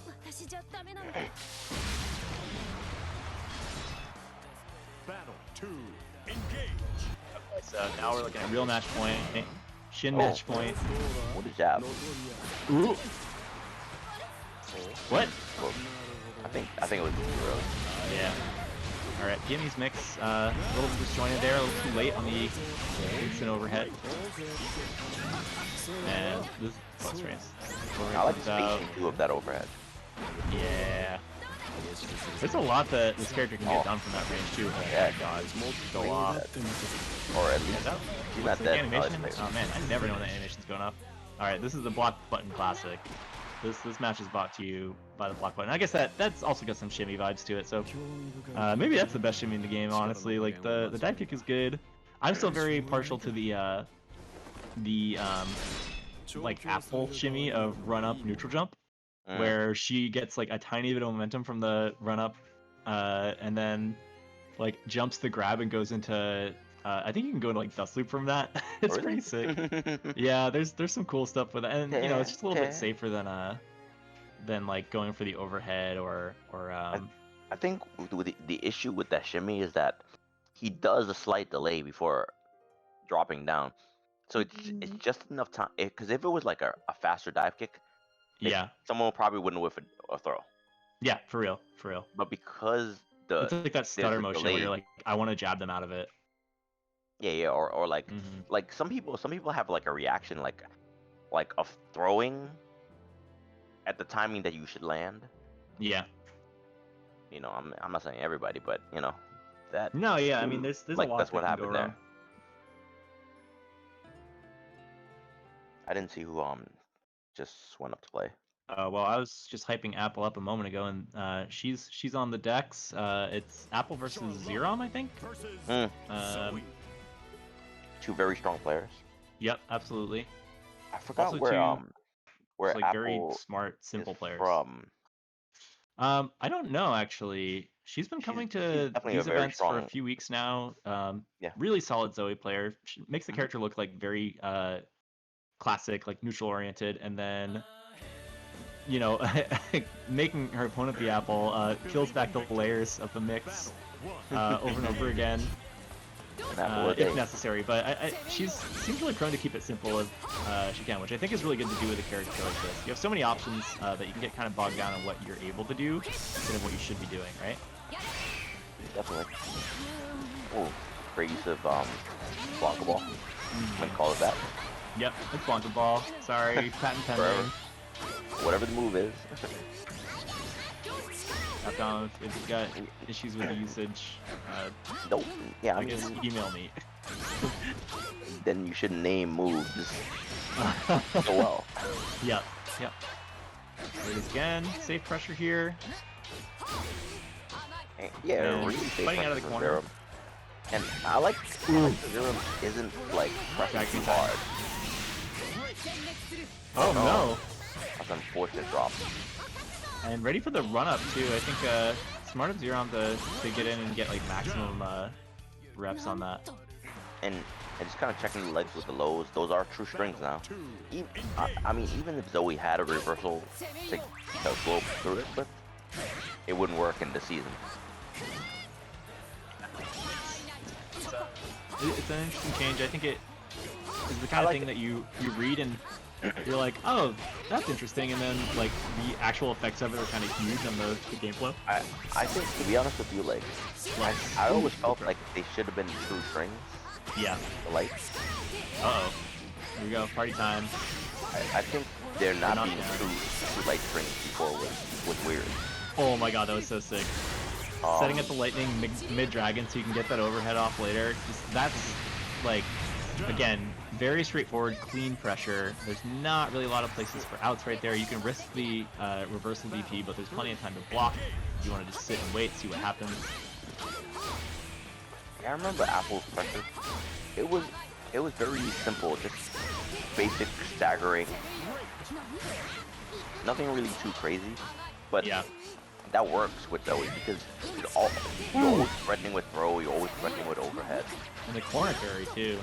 Battle 2. Engage. Okay, so now we're looking at real match point, Shin match point. What a jab. Ooh. What? Well, I think it was too early. Yeah. Alright, PME's mix, a little disjointed there, a little too late on the instant overhead. And this plus race. I like the spacing too of that overhead. Yeah. There's a lot that this character can get done from that range too. Oh Yeah. my god, go off. Or at least he's not The dead. animation? Oh man, I never know when the animation's going up. Alright, this is the block button classic. This match is brought to you by the block button. I guess that's also got some shimmy vibes to it, so maybe that's the best shimmy in the game, honestly. Like the dive kick is good. I'm still very partial to the like apple shimmy of run up neutral jump, where she gets like a tiny bit of momentum from the run up, and then like jumps the grab and goes into. I think you can go into like dust loop from that. It's pretty sick. Yeah, there's some cool stuff with it, and you know it's just a little bit safer than like going for the overhead or. I think the issue with that shimmy is that he does a slight delay before dropping down, so it's just enough time. Because if it was like a faster dive kick, yeah, someone probably wouldn't whiff a throw. Yeah, for real. But because it's like that stutter motion where you're like, I want to jab them out of it. Yeah, or like like some people have like a reaction like of throwing at the timing that you should land. Yeah. You know, I'm not saying everybody, but you know that. No, yeah, I mean there's like a lot that's that what can happened go there. wrong. I didn't see who just went up to play. Well, I was just hyping Apple up a moment ago, and she's on the decks. It's Apple versus Zerom, I think. Two very strong players. Yep, absolutely. I forgot Also where like Apple very smart, simple players. From. I don't know actually. She's been coming to these events for a few weeks now. Yeah. Really solid Zoe player. She makes the character look like very classic, like neutral oriented, and then you know, making her opponent the Apple peels back the layers of the mix over and over again. If necessary, but she seems really prone to keep it simple as she can, which I think is really good to do with a character like this. You have so many options that you can get kind of bogged down on what you're able to do instead of what you should be doing, right? Definitely. Oh, great use of blockable ball. I'm gonna call it that. Yep, it's Blanca Ball. Sorry, patent Forever. pending. Whatever the move is. Capcom, if you've got issues with the usage, Nope. Yeah, I guess email me. then you should name moves so well. Yep, yep. There it is again. Safe pressure here. And, yeah, And really safe fighting out of the from corner. Zero. And I like Zero isn't like pressing too hard. Oh no! That's an unfortunate drop. And ready for the run up too. I think smart of Zero to get in and get like maximum reps on that. And just kind of checking the legs with the lows. Those are true strings now. I mean, even if Zoe had a reversal to go through it with, it wouldn't work in this season. It's an interesting change. I think it is the kind of thing that you read and you're like, oh, that's interesting, and then like the actual effects of it are kind of huge on the game flow. I think, to be honest with you, like I always felt like they should have been true strings. Yeah. The light. Uh-oh. Here we go. Party time. I think they're not Not being yet. true light strings before was weird. Oh my god, that was so sick. Setting up the lightning mid-dragon so you can get that overhead off later. Just, that's, like, again, very straightforward, clean pressure. There's not really a lot of places for outs right there. You can risk the reversal DP, but there's plenty of time to block. If you want to just sit and wait, see what happens. Yeah, I remember Apple's pressure. It was very simple, just basic staggering. Nothing really too crazy, but Yeah. that works with Zoe because you're always threatening with throw, you're always threatening with overhead. And the corner carry, too.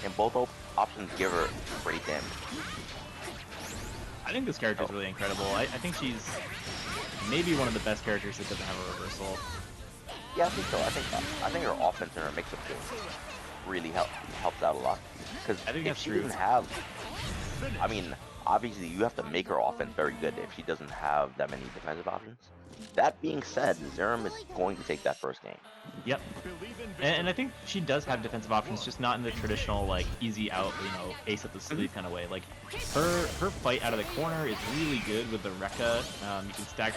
And both options give her great damage. I think this character is really incredible. I think she's maybe one of the best characters that doesn't have a reversal. Yeah, I think so. I think her offense and her mix-up skills really helps out a lot. Because I think if that's she true. doesn't have, I mean, obviously you have to make her offense very good if she doesn't have that many defensive options. That being said, Zerum is going to take that first game. Yep. And I think she does have defensive options, just not in the traditional, like, easy out, you know, ace up the sleeve kind of way. Like, her fight out of the corner is really good with the Rekka. You can stack...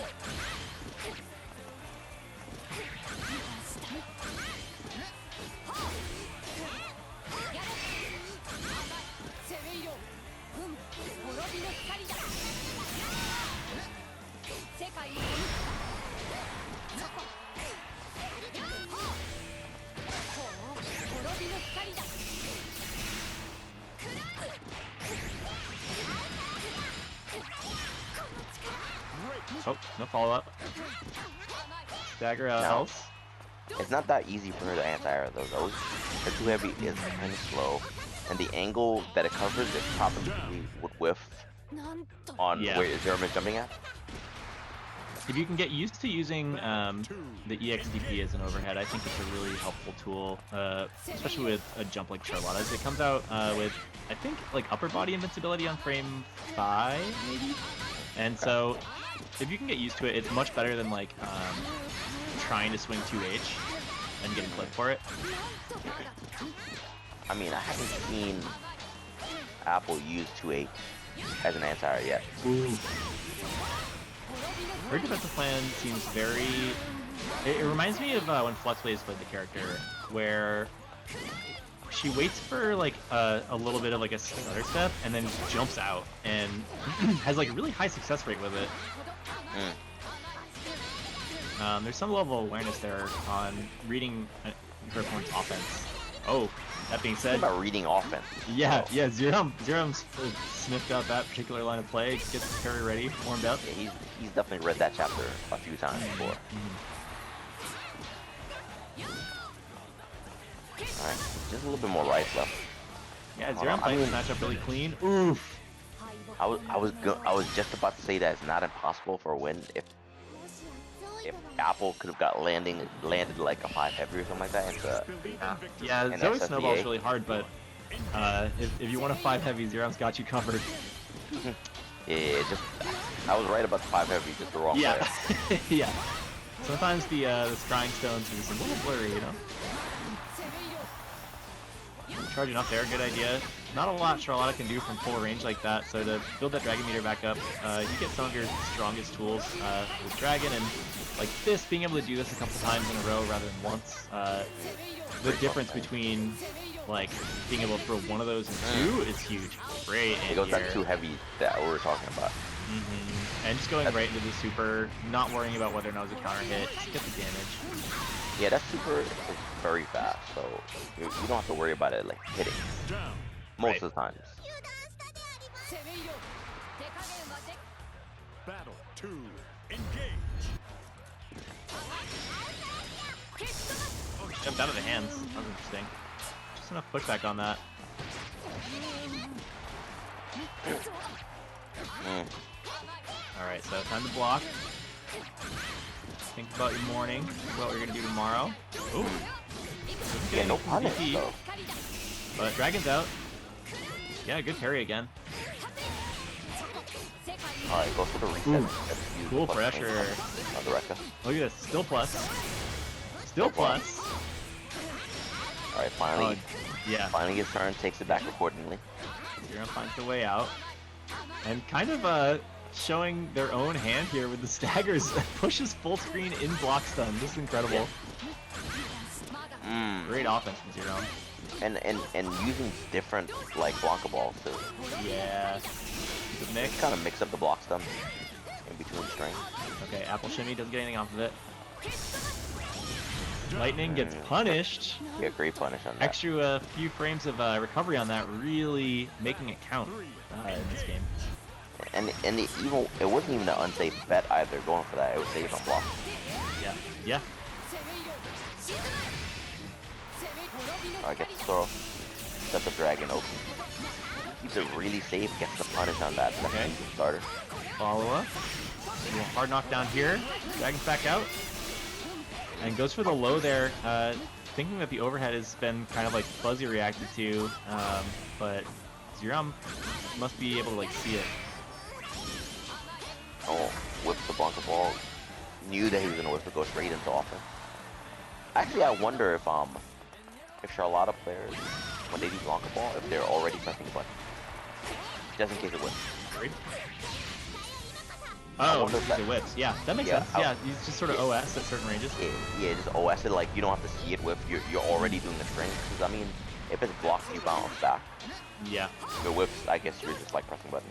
Oh, no follow-up. Stagger else. It's not that easy for her to anti-air though. Those the too heavy is kind of slow, and the angle that it covers it probably would whiff on where Zerum is jumping at. If you can get used to using the EXDP as an overhead, I think it's a really helpful tool, especially with a jump like Charlotta's. It comes out with, I think, like upper body invincibility on frame 5, maybe? And so, if you can get used to it, it's much better than like trying to swing 2H and getting clipped for it. I mean, I haven't seen Apple use 2H as an anti-air yet. Her defensive plan seems very... It reminds me of when Fluxblaze played the character, where she waits for like a little bit of like a stutter step and then jumps out and has like a really high success rate with it. There's some level of awareness there on reading her opponent's offense. Oh, that being said, About reading offense. yeah, Zerum sniffed out that particular line of play, gets the carry ready, warmed up. Yeah, he's definitely read that chapter a few times before. Alright, just a little bit more life left. Yeah, Zerum playing this matchup really clean. Oof. I was just about to say that it's not impossible for a win if Apple could have landed like a 5 heavy or something like that. Yeah, and Zoe SSBA. snowball's really hard, but if you want a 5 heavy, Zerum's got you covered. Yeah, just I was right about the 5 heavy, just the wrong Yeah, player. yeah. Sometimes the scrying stones are just a little blurry, you know. Charging up there, good idea. Not a lot Charlotta can do from full range like that, so to build that Dragon Meter back up, you get some of your strongest tools with Dragon, and like this, being able to do this a couple times in a row rather than once, the difference between like being able to throw one of those and two is huge. Great It goes anti-air. back 2 heavy that we were talking about. And just going right into the super, not worrying about whether or not it was a counter hit, just get the damage. Yeah, that super is very fast, so you don't have to worry about it like hitting Down. most of the times. Battle 2. Engage. Oh, she jumped out of the hands. That was interesting. Just enough pushback on that. Alright, so time to block. Think about your morning, what we're gonna do tomorrow. Ooh. Yeah, no punish DP, though. but Dragon's out. Yeah, good parry again. Alright, go for the reset. Ooh, Use cool the plus pressure. thing on the Rekka. Look at this, still plus. Still plus. Alright, finally, Yeah, finally gets turned, takes it back accordingly. Zero finds the way out. And kind of showing their own hand here with the staggers. Pushes full screen in block stun. This is incredible. Great offense from Zero. And using different like Blanca balls too. Yeah. The mix. Kind of mix up the block stun in between strings. Okay, Apple Shimmy doesn't get anything off of it. Lightning gets punished. Yeah, great punish on that. Extra few frames of recovery on that, really making it count in this game. And it wasn't even an unsafe bet either. Going for that, it was safe on block. Yeah, yeah. I get the throw. Set the dragon open. Keeps it really safe. Gets the punish on that. Okay. Starter. Follow up. Hard knockdown here. Dragon's back out. And goes for the low there, thinking that the overhead has been kind of like fuzzy reacted to, but Zeram must be able to like see it. Oh, whips the Blanca ball. Knew that he was gonna whip it, go straight into offense. Actually, I wonder if Charlotta players, when they do Blanca ball, if they're already pressing the button, just in case it whips. Oh, wonder if that- the whips. Yeah, that makes Yeah, sense. Yeah, he's just sort of OS at certain ranges. Yeah, just OS it like you don't have to see it whip. You're already doing the string. Because I mean, if it's blocked, you bounce back. Yeah. If it whips, I guess you're just like pressing button.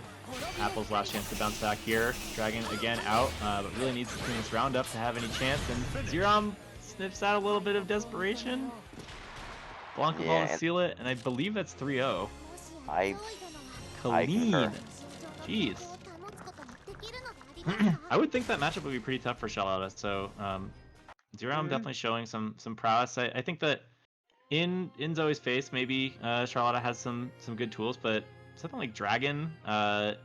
Apple's last chance to bounce back here. Dragon again out, but really needs to clean this round up to have any chance. And Zeram sniffs out a little bit of desperation. Blanca ball to and seal it, and I believe that's 3-0. I Clean. concur. Jeez. I would think that matchup would be pretty tough for Charlotta, so Zeram definitely showing some prowess. I think that in Zoe's face, maybe Charlotta has some good tools, but something like Dragon, all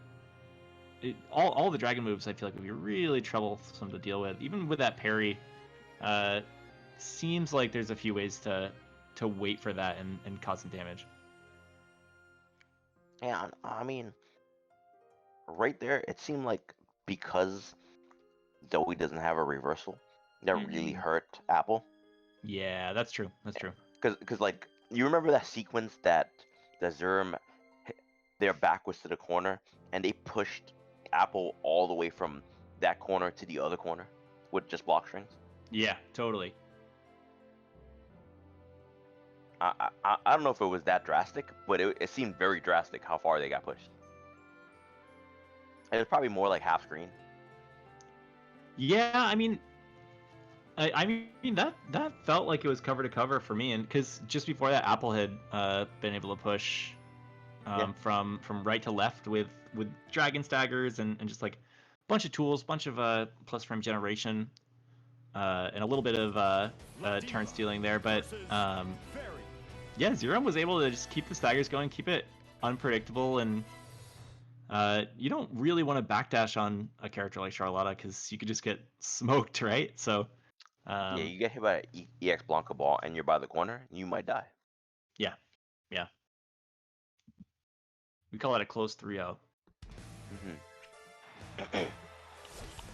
the Dragon moves I feel like would be really troublesome to deal with. Even with that parry, seems like there's a few ways to wait for that and cause some damage. Yeah, I mean, right there, it seemed like because Zoe doesn't have a reversal, that really hurt Apple. Yeah, that's true. That's true. Because like you remember that sequence that the Zerm, their back was to the corner, and they pushed Apple all the way from that corner to the other corner with just block strings. Yeah, totally. I don't know if it was that drastic, but it seemed very drastic how far they got pushed. It was probably more like half screen. Yeah, I mean, I mean that felt like it was cover to cover for me, and because just before that, Apple had been able to push from right to left with dragon staggers and just like a bunch of tools, bunch of plus frame generation, and a little bit of turn stealing there, but yeah, Zeram was able to just keep the staggers going, keep it unpredictable, and you don't really want to backdash on a character like Charlotta because you could just get smoked, right? So Yeah, you get hit by an EX Blanca ball and you're by the corner, you might die. yeah. We call it a close 3-0.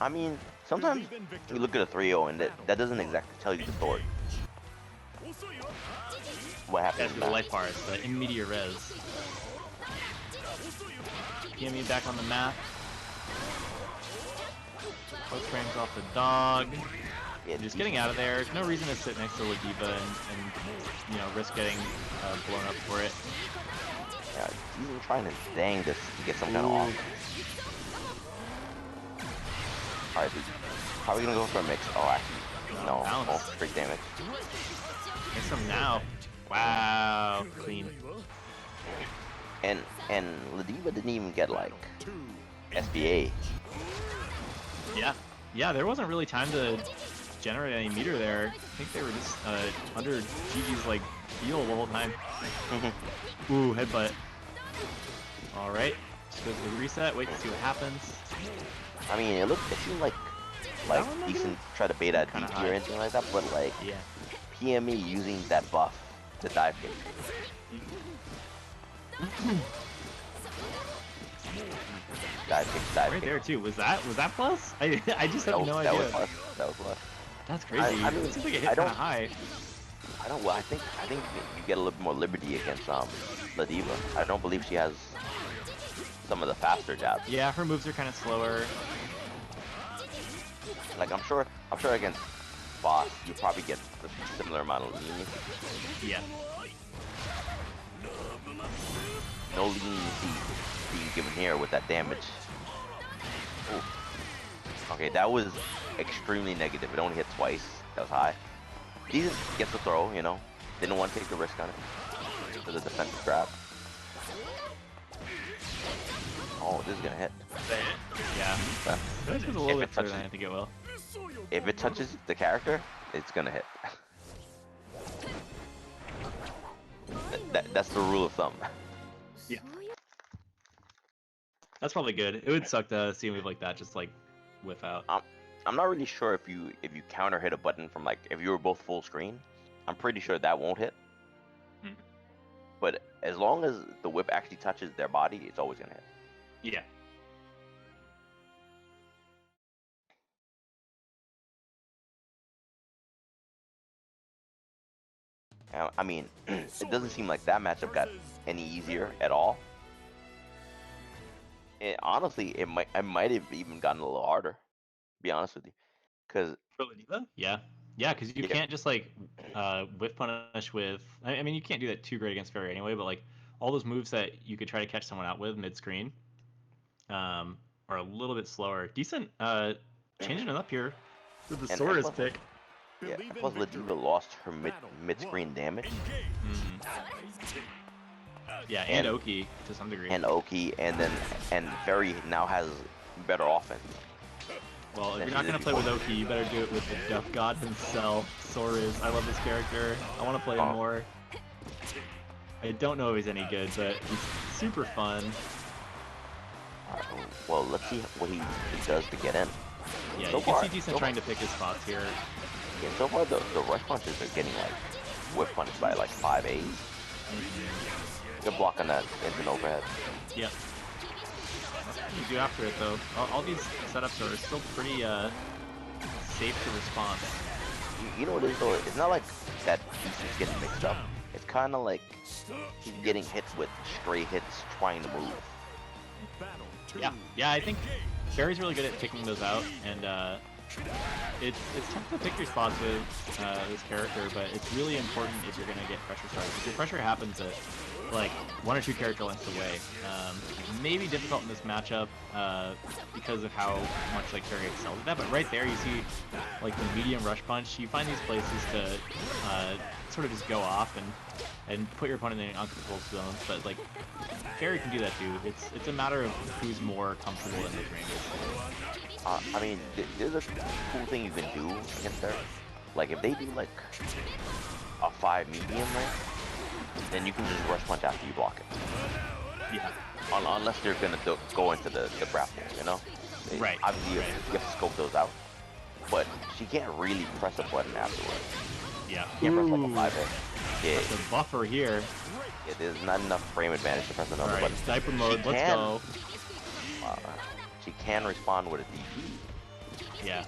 I mean, sometimes you look at a 3-0 and that doesn't exactly tell you the story. What happened That's in the that? life bars, the in media res. PME back on the map. Close frames off the dog. Yeah, Just getting out of there. There's no reason to sit next to Ladiva and you know, risk getting blown up for it. yeah, he's even trying his dangest to get some kind of offense. Alright, dude. Probably gonna go for a mix. Oh, actually, no. Bounce. Oh, straight damage. Mix them now. Wow, clean. And Ladiva didn't even get like SBA. Yeah, there wasn't really time to generate any meter there. I think they were just under Gigi's like heel the whole time. Ooh, headbutt. Alright, just goes to the reset, wait to see what happens. I mean, it seemed like decent try to bait at Kinda DP high. or anything like that, but like Yeah. PME using that buff to dive kick. Dive Right kick. there too. Was that plus? I just have no That idea. was plus. That was plus. That's crazy. I mean, it seems like it hit I don't- kinda high. Well, I think you get a little bit more liberty against Ladiva. I don't believe she has some of the faster jabs. Yeah, her moves are kind of slower. Like I'm sure against Boss you probably get a similar amount of leniency. Yeah. No leniency being given here with that damage. Ooh. Okay, that was extremely negative. It only hit twice. That was high. Decent gets the throw, you know. Didn't want to take the risk on it. For the defensive grab. Oh, this is gonna hit. Yeah. Uh, This was a little bit further than I think it will. If it touches the character, it's gonna hit. That's the rule of thumb. Yeah. That's probably good. It would suck to see a move like that just like whiff out. I'm not really sure if you counter hit a button from like if you were both full screen. I'm pretty sure that won't hit. Hmm. But as long as the whip actually touches their body, it's always gonna hit. Yeah. I mean, it doesn't seem like that matchup got any easier at all. Honestly, it might have even gotten a little harder. To be honest with you, because For Ladiva? Yeah. Yeah, because you Yeah. can't just like whiff punish with. I mean, you can't do that too great against Fairy anyway. But like all those moves that you could try to catch someone out with mid screen, are a little bit slower. Decent. Changing it up here with the And Saurus plus- pick. yeah, plus Ladiva lost her mid screen damage, Yeah, and And- Oki to some degree. and Oki, and Fairy now has better offense. Well, if then you're not she's gonna play with Oki, you better do it with the Death God himself, Saurus. I love this character. I want to play him Oh. more. I don't know if he's any good, but he's super fun. Well, let's see what he does to get in. Yeah, So you can far- see Decent so trying to pick his spots here. Yeah, so far the rush punches are getting like whip punched by like 5 A's. Good block on that instant overhead. Yep. That's what you do after it, though. All these setups are still pretty safe to response. You know what it is though? It's not like that piece is getting mixed up. It's kind of like he's getting hit with stray hits trying to move. Yeah, I think Barry's really good at picking those out, and it's tough to pick your spots with this character, but it's really important if you're gonna get pressure started. If your pressure happens at like 1 or 2 character lengths away, maybe difficult in this matchup because of how much like Barry excels at that. But right there, you see like the medium rush punch. You find these places to sort of just go off and put your opponent in uncomfortable zones. But like Fairy can do that too. It's a matter of who's more comfortable in those ranges. I mean, there's a cool thing you can do against her. Like if they do like a 5 medium range, then you can just rush punch after you block it. Yeah. Unless they're gonna go into the grapple, you know? Right, Obviously, you right. have to scope those out. But she can't really press a button afterwards. Yeah. Can't press like a Ooh, 5 hit. Yeah, the buffer here. yeah, there's not enough frame advantage to press another All right, button. diaper mode. Let's can. go. she can respond with a DP. Yeah.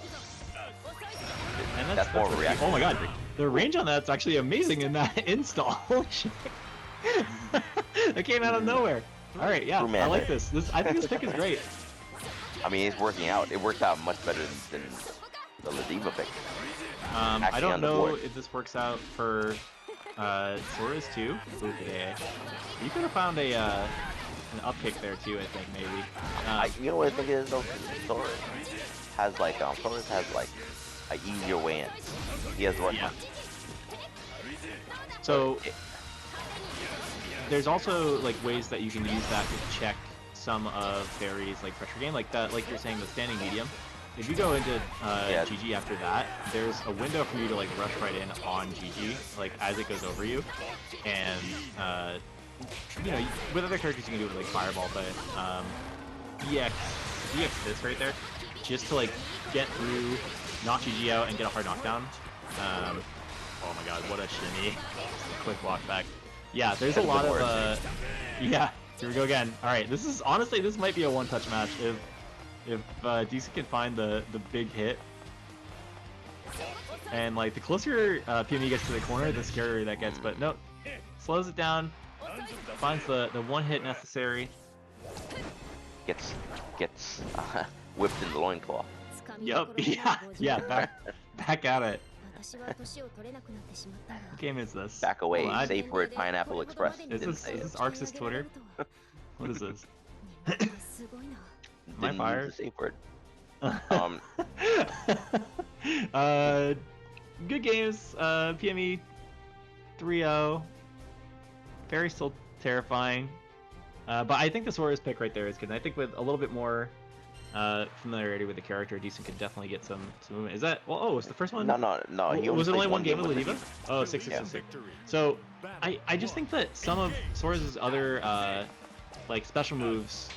And That's more what- reaction. Oh my god, the range on that's actually amazing in that install. Holy shit. That came out of nowhere. All right, yeah, True I like man. this. I think this pick is great. I mean, it's working out. It worked out much better than the Ladiva pick. I Actually don't on the know board. if this works out for Sora's too. Okay. You could have found a an up kick there too. I think maybe. You know what I think it is though? Sora has like Sora has like an easier way in. He has rush Yeah. punch. So there's also like ways that you can use that to check some of Fairy's like pressure game, like that, like you're saying, the standing medium. If you go into Yeah. GG after that, there's a window for you to like rush right in on GG, like as it goes over you, and you know, with other characters you can do it with like Fireball, but EX this right there, just to like get through, knock GG out, and get a hard knockdown. Oh my god, what a shimmy! Quick walk back. Yeah, there's a lot of yeah. Here we go again. All right, this is honestly, this might be a one-touch match if DC can find the big hit. And like the closer PME gets to the corner, the scarier that gets. But no, slows it down, finds the one hit necessary. Gets whipped in the loincloth. Yup, yeah, back at it. What game is this? Back away. Well, Safe word. Pineapple Express. Is Didn't this say it. Arx's Twitter? What is this? Am I Didn't fired? use the safe word. Good games. PME 3-0. Very still terrifying. But I think the Sora's pick right there is good. And I think with a little bit more familiarity with the character, Decent could definitely get some movement. Is that? Well, oh, it's the first one. No. He Was it played only one game with the Ladiva? Oh, 6-6-6-6. So I just think that some of Sora's other like special moves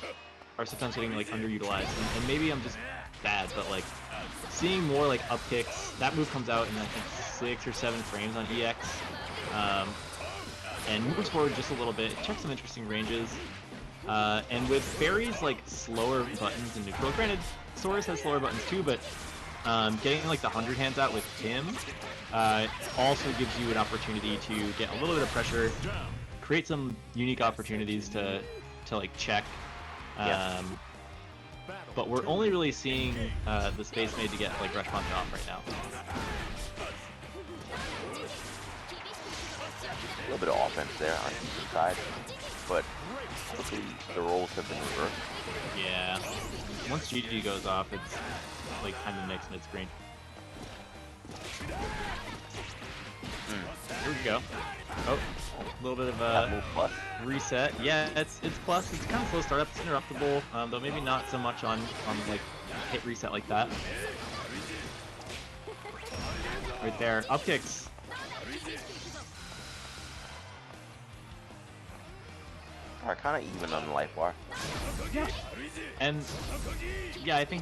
are sometimes getting like underutilized, and maybe I'm just bad, but like seeing more like up kicks. That move comes out in I think 6 or 7 frames on EX, and moves forward just a little bit. It checks some interesting ranges, and with Fairy's like slower buttons in neutral. Granted, Sora's has slower buttons too, but getting like the 100 hands out with him also gives you an opportunity to get a little bit of pressure, create some unique opportunities to like check. But we're only really seeing the space made to get like rush punch off right now. A little bit of offense there on the side, but quickly the roles have been reversed. Yeah. Once GG goes off, it's like kind of mixed mid-screen. Here we go. Oh, a little bit of That move plus. reset. Yeah, it's plus. It's kind of slow startup. It's interruptible, though maybe not so much on like hit reset like that. Right there, up kicks. Are kind of even on the life bar. Yeah. And yeah, I mean,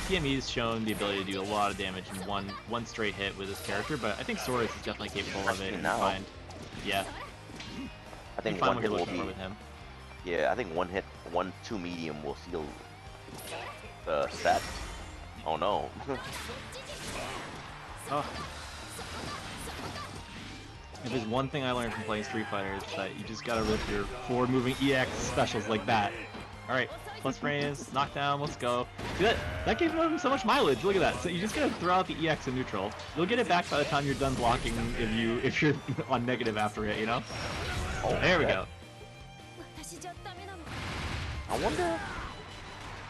PME's shown the ability to do a lot of damage in one straight hit with his character, but I think Sora's is definitely capable of it. Now. Find, yeah. I think Find one what hit you're will looking be. for with him. Yeah, I think 1-2 medium will seal the set. Oh no. Oh. If there's one thing I learned from playing Street Fighter, it's that you just gotta rip your forward-moving EX specials like that. Alright, plus frames, knockdown, let's go. See that gave him so much mileage, look at that. So you just gotta throw out the EX in neutral. You'll get it back by the time you're done blocking if you're on negative after it, you know? Oh, There we go. I wonder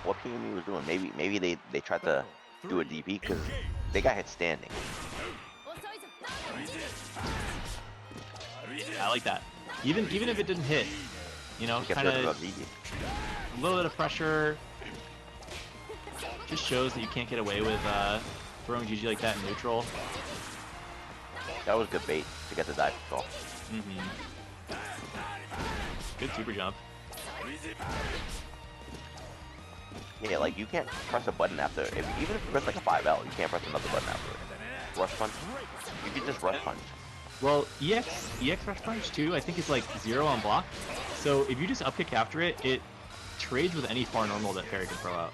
what PME was doing. Maybe they tried to do a DP because they got hit standing. I like that. Even if it didn't hit, you know, Get kind rid of of GG. a little bit of pressure. Just shows that you can't get away with throwing GG like that in neutral. That was good bait to get the dive control. Good super jump. Yeah, like you can't press a button after. Even if you press like a 5L, you can't press another button after it. Rush punch. You can just rush punch. Well, EX rush punch too, I think is like 0 on block. So if you just up kick after it, trades with any far normal that Fairy can throw out.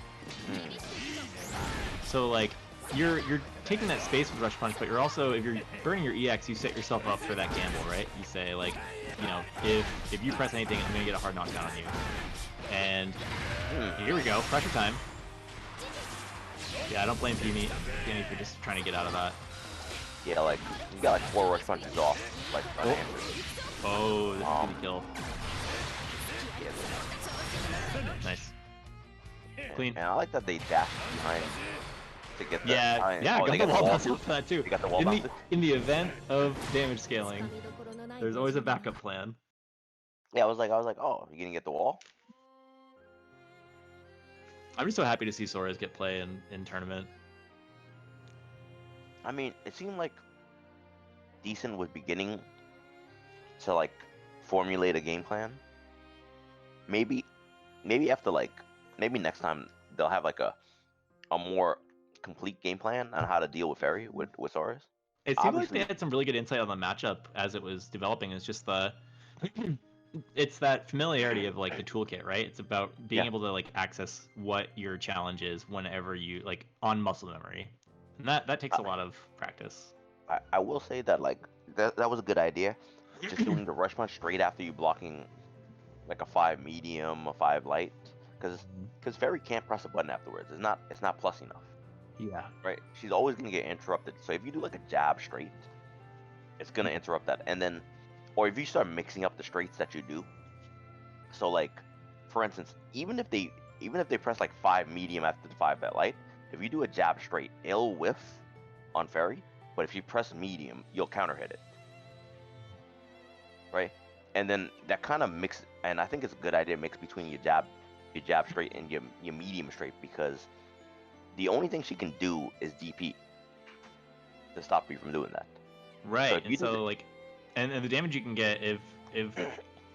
Mm. So like you're taking that space with Rush Punch, but you're also, if you're burning your EX, you set yourself up for that gamble, right? You say like, you know, if you press anything, I'm gonna get a hard knockdown on you. And here we go, pressure time. Yeah, I don't blame Peony for just trying to get out of that. Yeah, like you got like 4 Rush Punches off, like unanswered. Oh, this is gonna kill. Yeah. Nice. Clean. And I like that they dashed behind to get the Yeah, oh, got they the got wall the bounce too. off that too. They got the wall bounce too. In the event of damage scaling, there's always a backup plan. Yeah, I was like, oh, you gonna get the wall? I'm just so happy to see Sora's get play in tournament. I mean, it seemed like Decent was beginning to like formulate a game plan. Maybe after like maybe next time they'll have like a more complete game plan on how to deal with Fairy with Sora's. It seemed Obviously- like they had some really good insight on the matchup as it was developing. It's just the it's that familiarity of like the toolkit, right? It's about being able to like access what your challenge is whenever you like on muscle memory. And that takes a lot of practice. I will say that like that was a good idea. Just doing the Rush Punch straight after you blocking like a 5 medium, a 5 light, because Fairy can't press a button afterwards. It's not plus enough. Yeah. Right? She's always gonna get interrupted. So if you do like a jab straight, it's gonna interrupt that. And then, or if you start mixing up the straights that you do, so like, for instance, even if they press like 5 medium after the 5 that light, if you do a jab straight, it'll whiff on Fairy. But if you press medium, you'll counter hit it. Right? And then that kind of mix, and I think it's a good idea to mix between your jab straight and your medium straight, because the only thing she can do is DP to stop you from doing that. Right. And the damage you can get if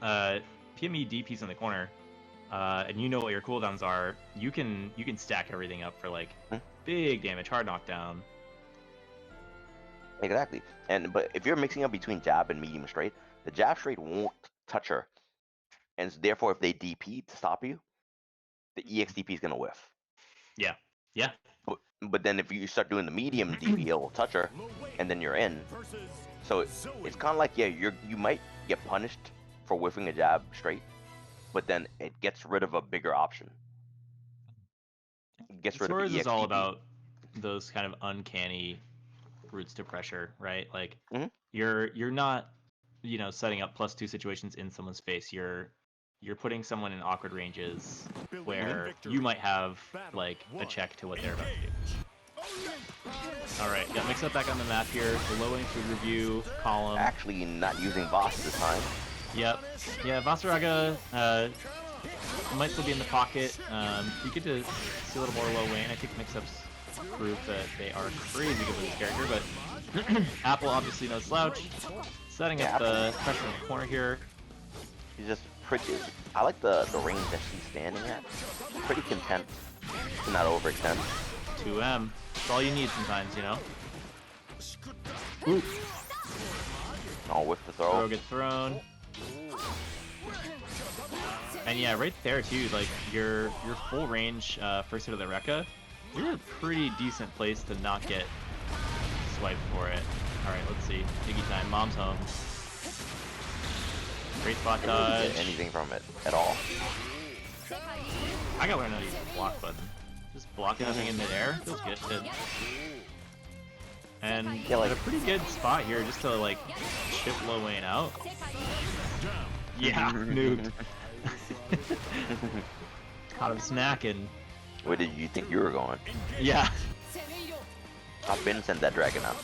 PME DP's in the corner, and you know what your cooldowns are, you can stack everything up for like big damage, hard knockdown. Exactly. But if you're mixing up between jab and medium straight, the jab straight won't touch her, and therefore if they DP to stop you, the EXDP is gonna whiff. Yeah. Yeah. But then if you start doing the medium DP, it will touch her, and then you're in. So it's kind of like, yeah, you might get punished for whiffing a jab straight, but then it gets rid of a bigger option. It gets rid of the EXDP. Is all about those kind of uncanny routes to pressure, right? Like you're not, setting up +2 situations in someone's face. You're putting someone in awkward ranges where you might have like a check to what they're about to do. All right, got mix up back on the map here. The low food review column. Actually, not using Voss this time. Yep. Yeah, Vasaraga might still be in the pocket. You get to see a little more low Wayne. I think mix-ups prove that they are crazy good with this character, but Apple obviously no slouch. Setting up the pressure in the corner here. He's just pretty. I like the range that she's standing at. Pretty content to not overextend. 2M. That's all you need sometimes, Ooh. Oh, with the throw. Throw gets thrown. And yeah, right there too, like your full range first hit of the Rekka, you're in a pretty decent place to not get swiped for it. Alright, let's see. Iggy time, mom's home. Great spot dodge. Didn't get anything from it at all. I gotta learn how to use the block button. Just blocking nothing in midair feels good. And yeah, like a pretty good spot here just to like chip Low Wayne out. Yeah, nuked. Caught him snacking. Where did you think you were going? Yeah. I've been sent that dragon out.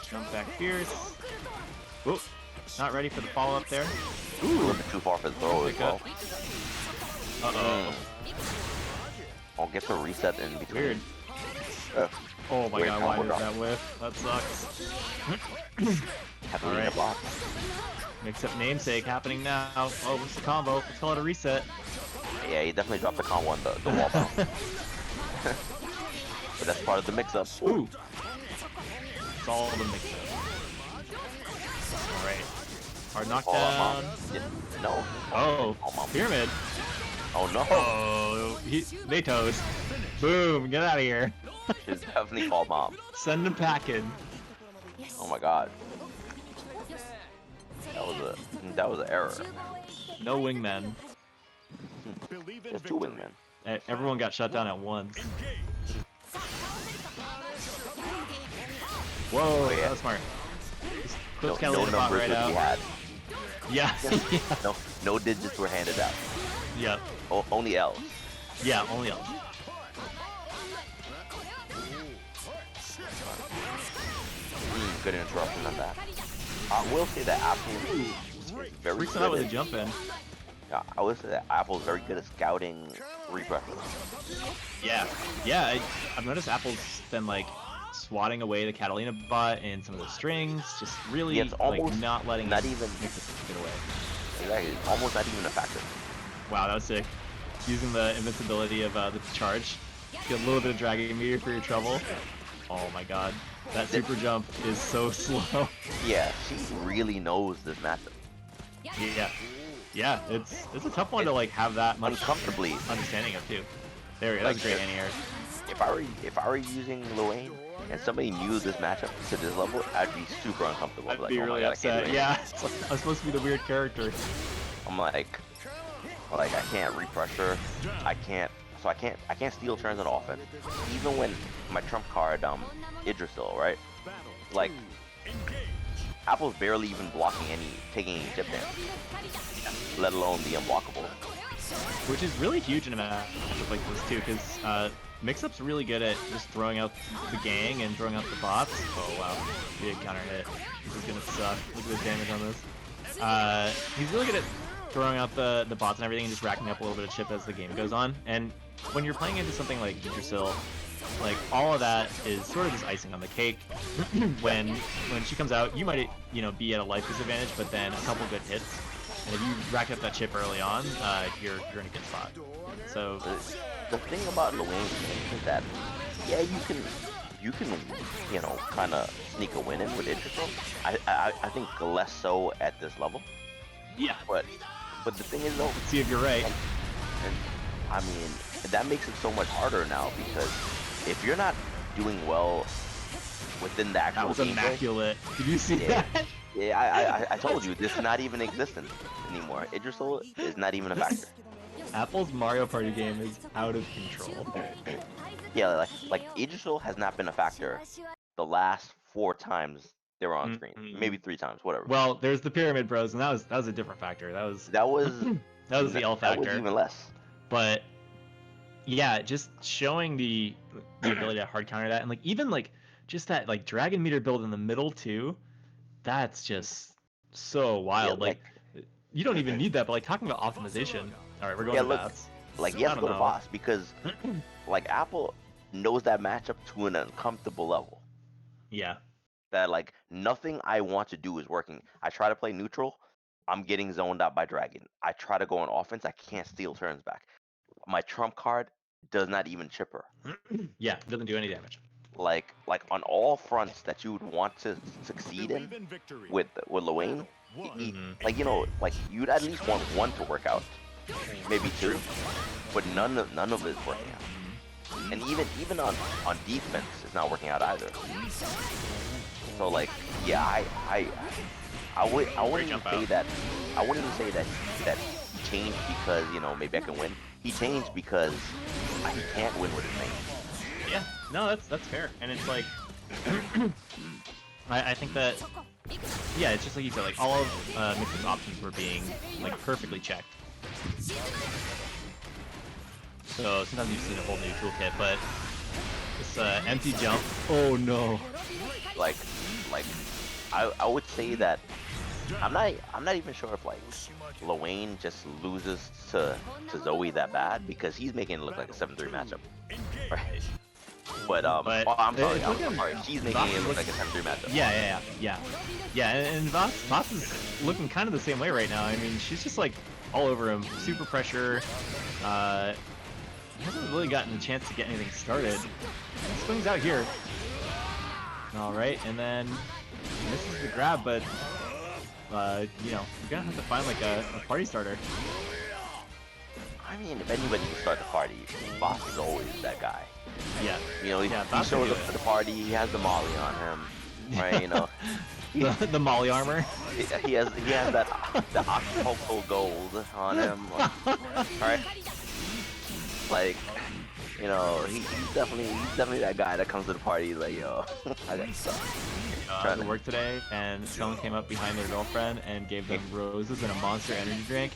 Jump back fierce. Whoop. Not ready for the follow up there. Ooh, a little bit too far for the throw as well. Uh-oh. I'll get the reset in between. Weird. Oh my god, why did that whiff? That sucks. Alright. Mix up namesake happening now. Oh, what's the combo? Let's call it a reset. Yeah, he definitely dropped the combo on the wall bounce. But that's part of the mix-up. Ooh. It's all the mix-up. Alright. Hard Call out knockdown. mom. No. Oh, Call mom. pyramid. Oh no. Oh, they toast. Boom, get out of here. Should definitely call mom. Send him packing. Oh my god. That was an error. No wingmen. Believe in There's two victory. wingmen. Everyone got shut down at once. Engage. Whoa, Oh, yeah. that was smart. Just clips No Catalina bot numbers right would out. be had. Yeah. yeah. No digits were handed out. Yep. Only L's. Yeah, only else. Good interruption on that. I will say that Apple is very Freaks good out with a at, jump in. yeah, I will say that Apple is very good at scouting refreshers. Yeah. Yeah, I've noticed Apple's been like swatting away the Catalina bot and some of the strings, just really Yeah, it's almost like not letting not it even get away. exactly, it's almost not even a factor. Wow, that was sick. Using the invincibility of the charge. Get a little bit of dragging meter for your trouble. Oh my god. That super jump is so slow. Yeah, she really knows this matchup. Yeah. Yeah, it's a tough one to like have that much Uncomfortably. understanding of too. There we go, that was a great anti-air. If I were using Luane and somebody knew this matchup to this level, I'd be super uncomfortable. I'd Like, be oh my really God, I can't do upset. anything. Yeah, it's like, I'm supposed to be the weird character. I'm like I can't repressure. I can't steal turns on offense. Even when my trump card Idrisil, right? Battle. Like Engage. Apple's barely even taking any chip damage, let alone the unblockable. Which is really huge in a matchup like this too, because Mix-Up's really good at just throwing out the gang and throwing out the bots. Oh wow, he did counter hit. This is gonna suck. Look at the damage on this. He's really good at throwing out the bots and everything and just racking up a little bit of chip as the game goes on. And when you're playing into something like Idrisil, like all of that is sort of just icing on the cake. when she comes out, you might be at a life disadvantage, but then a couple good hits, and if you rack up that chip early on, you're in a good spot. So The thing about Luane is that yeah, you can kind of sneak a win in with Idrisil. I think less so at this level. yeah, But the thing is though, let's see if you're right. and I mean that makes it so much harder now because if you're not doing well within the actual That was gameplay, immaculate. Did you see Yeah. that? yeah, I told you this is not even existent anymore. Idrisil is not even a factor. Apple's Mario Party game is out of control. Yeah, like Idrisil has not been a factor the last 4 times they were on screen, maybe 3 times, whatever. Well, there's the Pyramid Bros, and that was a different factor. That was that was the L that was factor. even less. But yeah, just showing the ability to hard counter that, and like even like just that like dragon meter build in the middle too, that's just so wild. Yeah, like you don't even need that, but like talking about optimization. All right, we're going Yeah, to look, bats. like you have I to go don't to know. boss because like Apple knows that matchup to an uncomfortable level. Yeah, That like nothing I want to do is working. I try to play neutral, I'm getting zoned out by dragon. I try to go on offense, I can't steal turns back. My trump card does not even chip her. yeah, it doesn't do any damage. Like on all fronts that you would want to succeed in Believe in victory. with Luane, One. like like you'd at least want one to work out, maybe 2, but none of it is working out. And even on defense, it's not working out either. So like, yeah, I wouldn't even say that. I wouldn't even say that he changed because maybe I can win. He changed because he can't win with his name. Yeah, no, that's fair, and it's like I think that yeah, it's just like you said, like all of Mix's options were being like perfectly checked. So sometimes you've seen a whole new toolkit, but this empty jump. Oh no! Like I would say that I'm not even sure if like Luane just loses to Zoe that bad because he's making it look like a 7-3 matchup, right? But oh, I'm sorry, she's making it look like a 7-3 matchup. Yeah, and Voss is looking kind of the same way right now. I mean, she's just like all over him, super pressure. Hasn't really gotten a chance to get anything started. Swings out here. All right, and then misses the grab, but you know, you're gonna have to find like a party starter. I mean, if anybody can start the party, Boss is always that guy. Yeah. You know, he Boss shows can up do to it. the party, he has the molly on him, right? You know, the Molly armor. he has that the octopo gold on him, right? Like, you know, he's definitely that guy that comes to the party like, yo, I got stuff. To work today, and someone came up behind their girlfriend and gave them roses and a Monster Energy drink.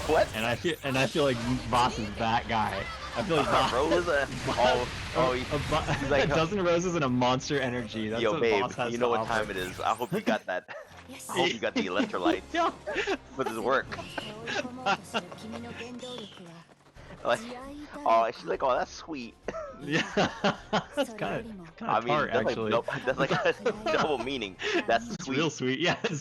What? And I feel like Boss is that guy. I feel like Boss. Rose? He's like, a dozen roses and a Monster Energy. That's yo, what babe, Boss has you know to what time offer. it is. I hope you got that. I hope you got the electrolytes Yeah. for this work. Like, oh, she's like, oh, that's sweet. Yeah, it's kind of I mean, tart that's actually. like, that's like a double meaning. That's It's sweet. real sweet. Yeah, it's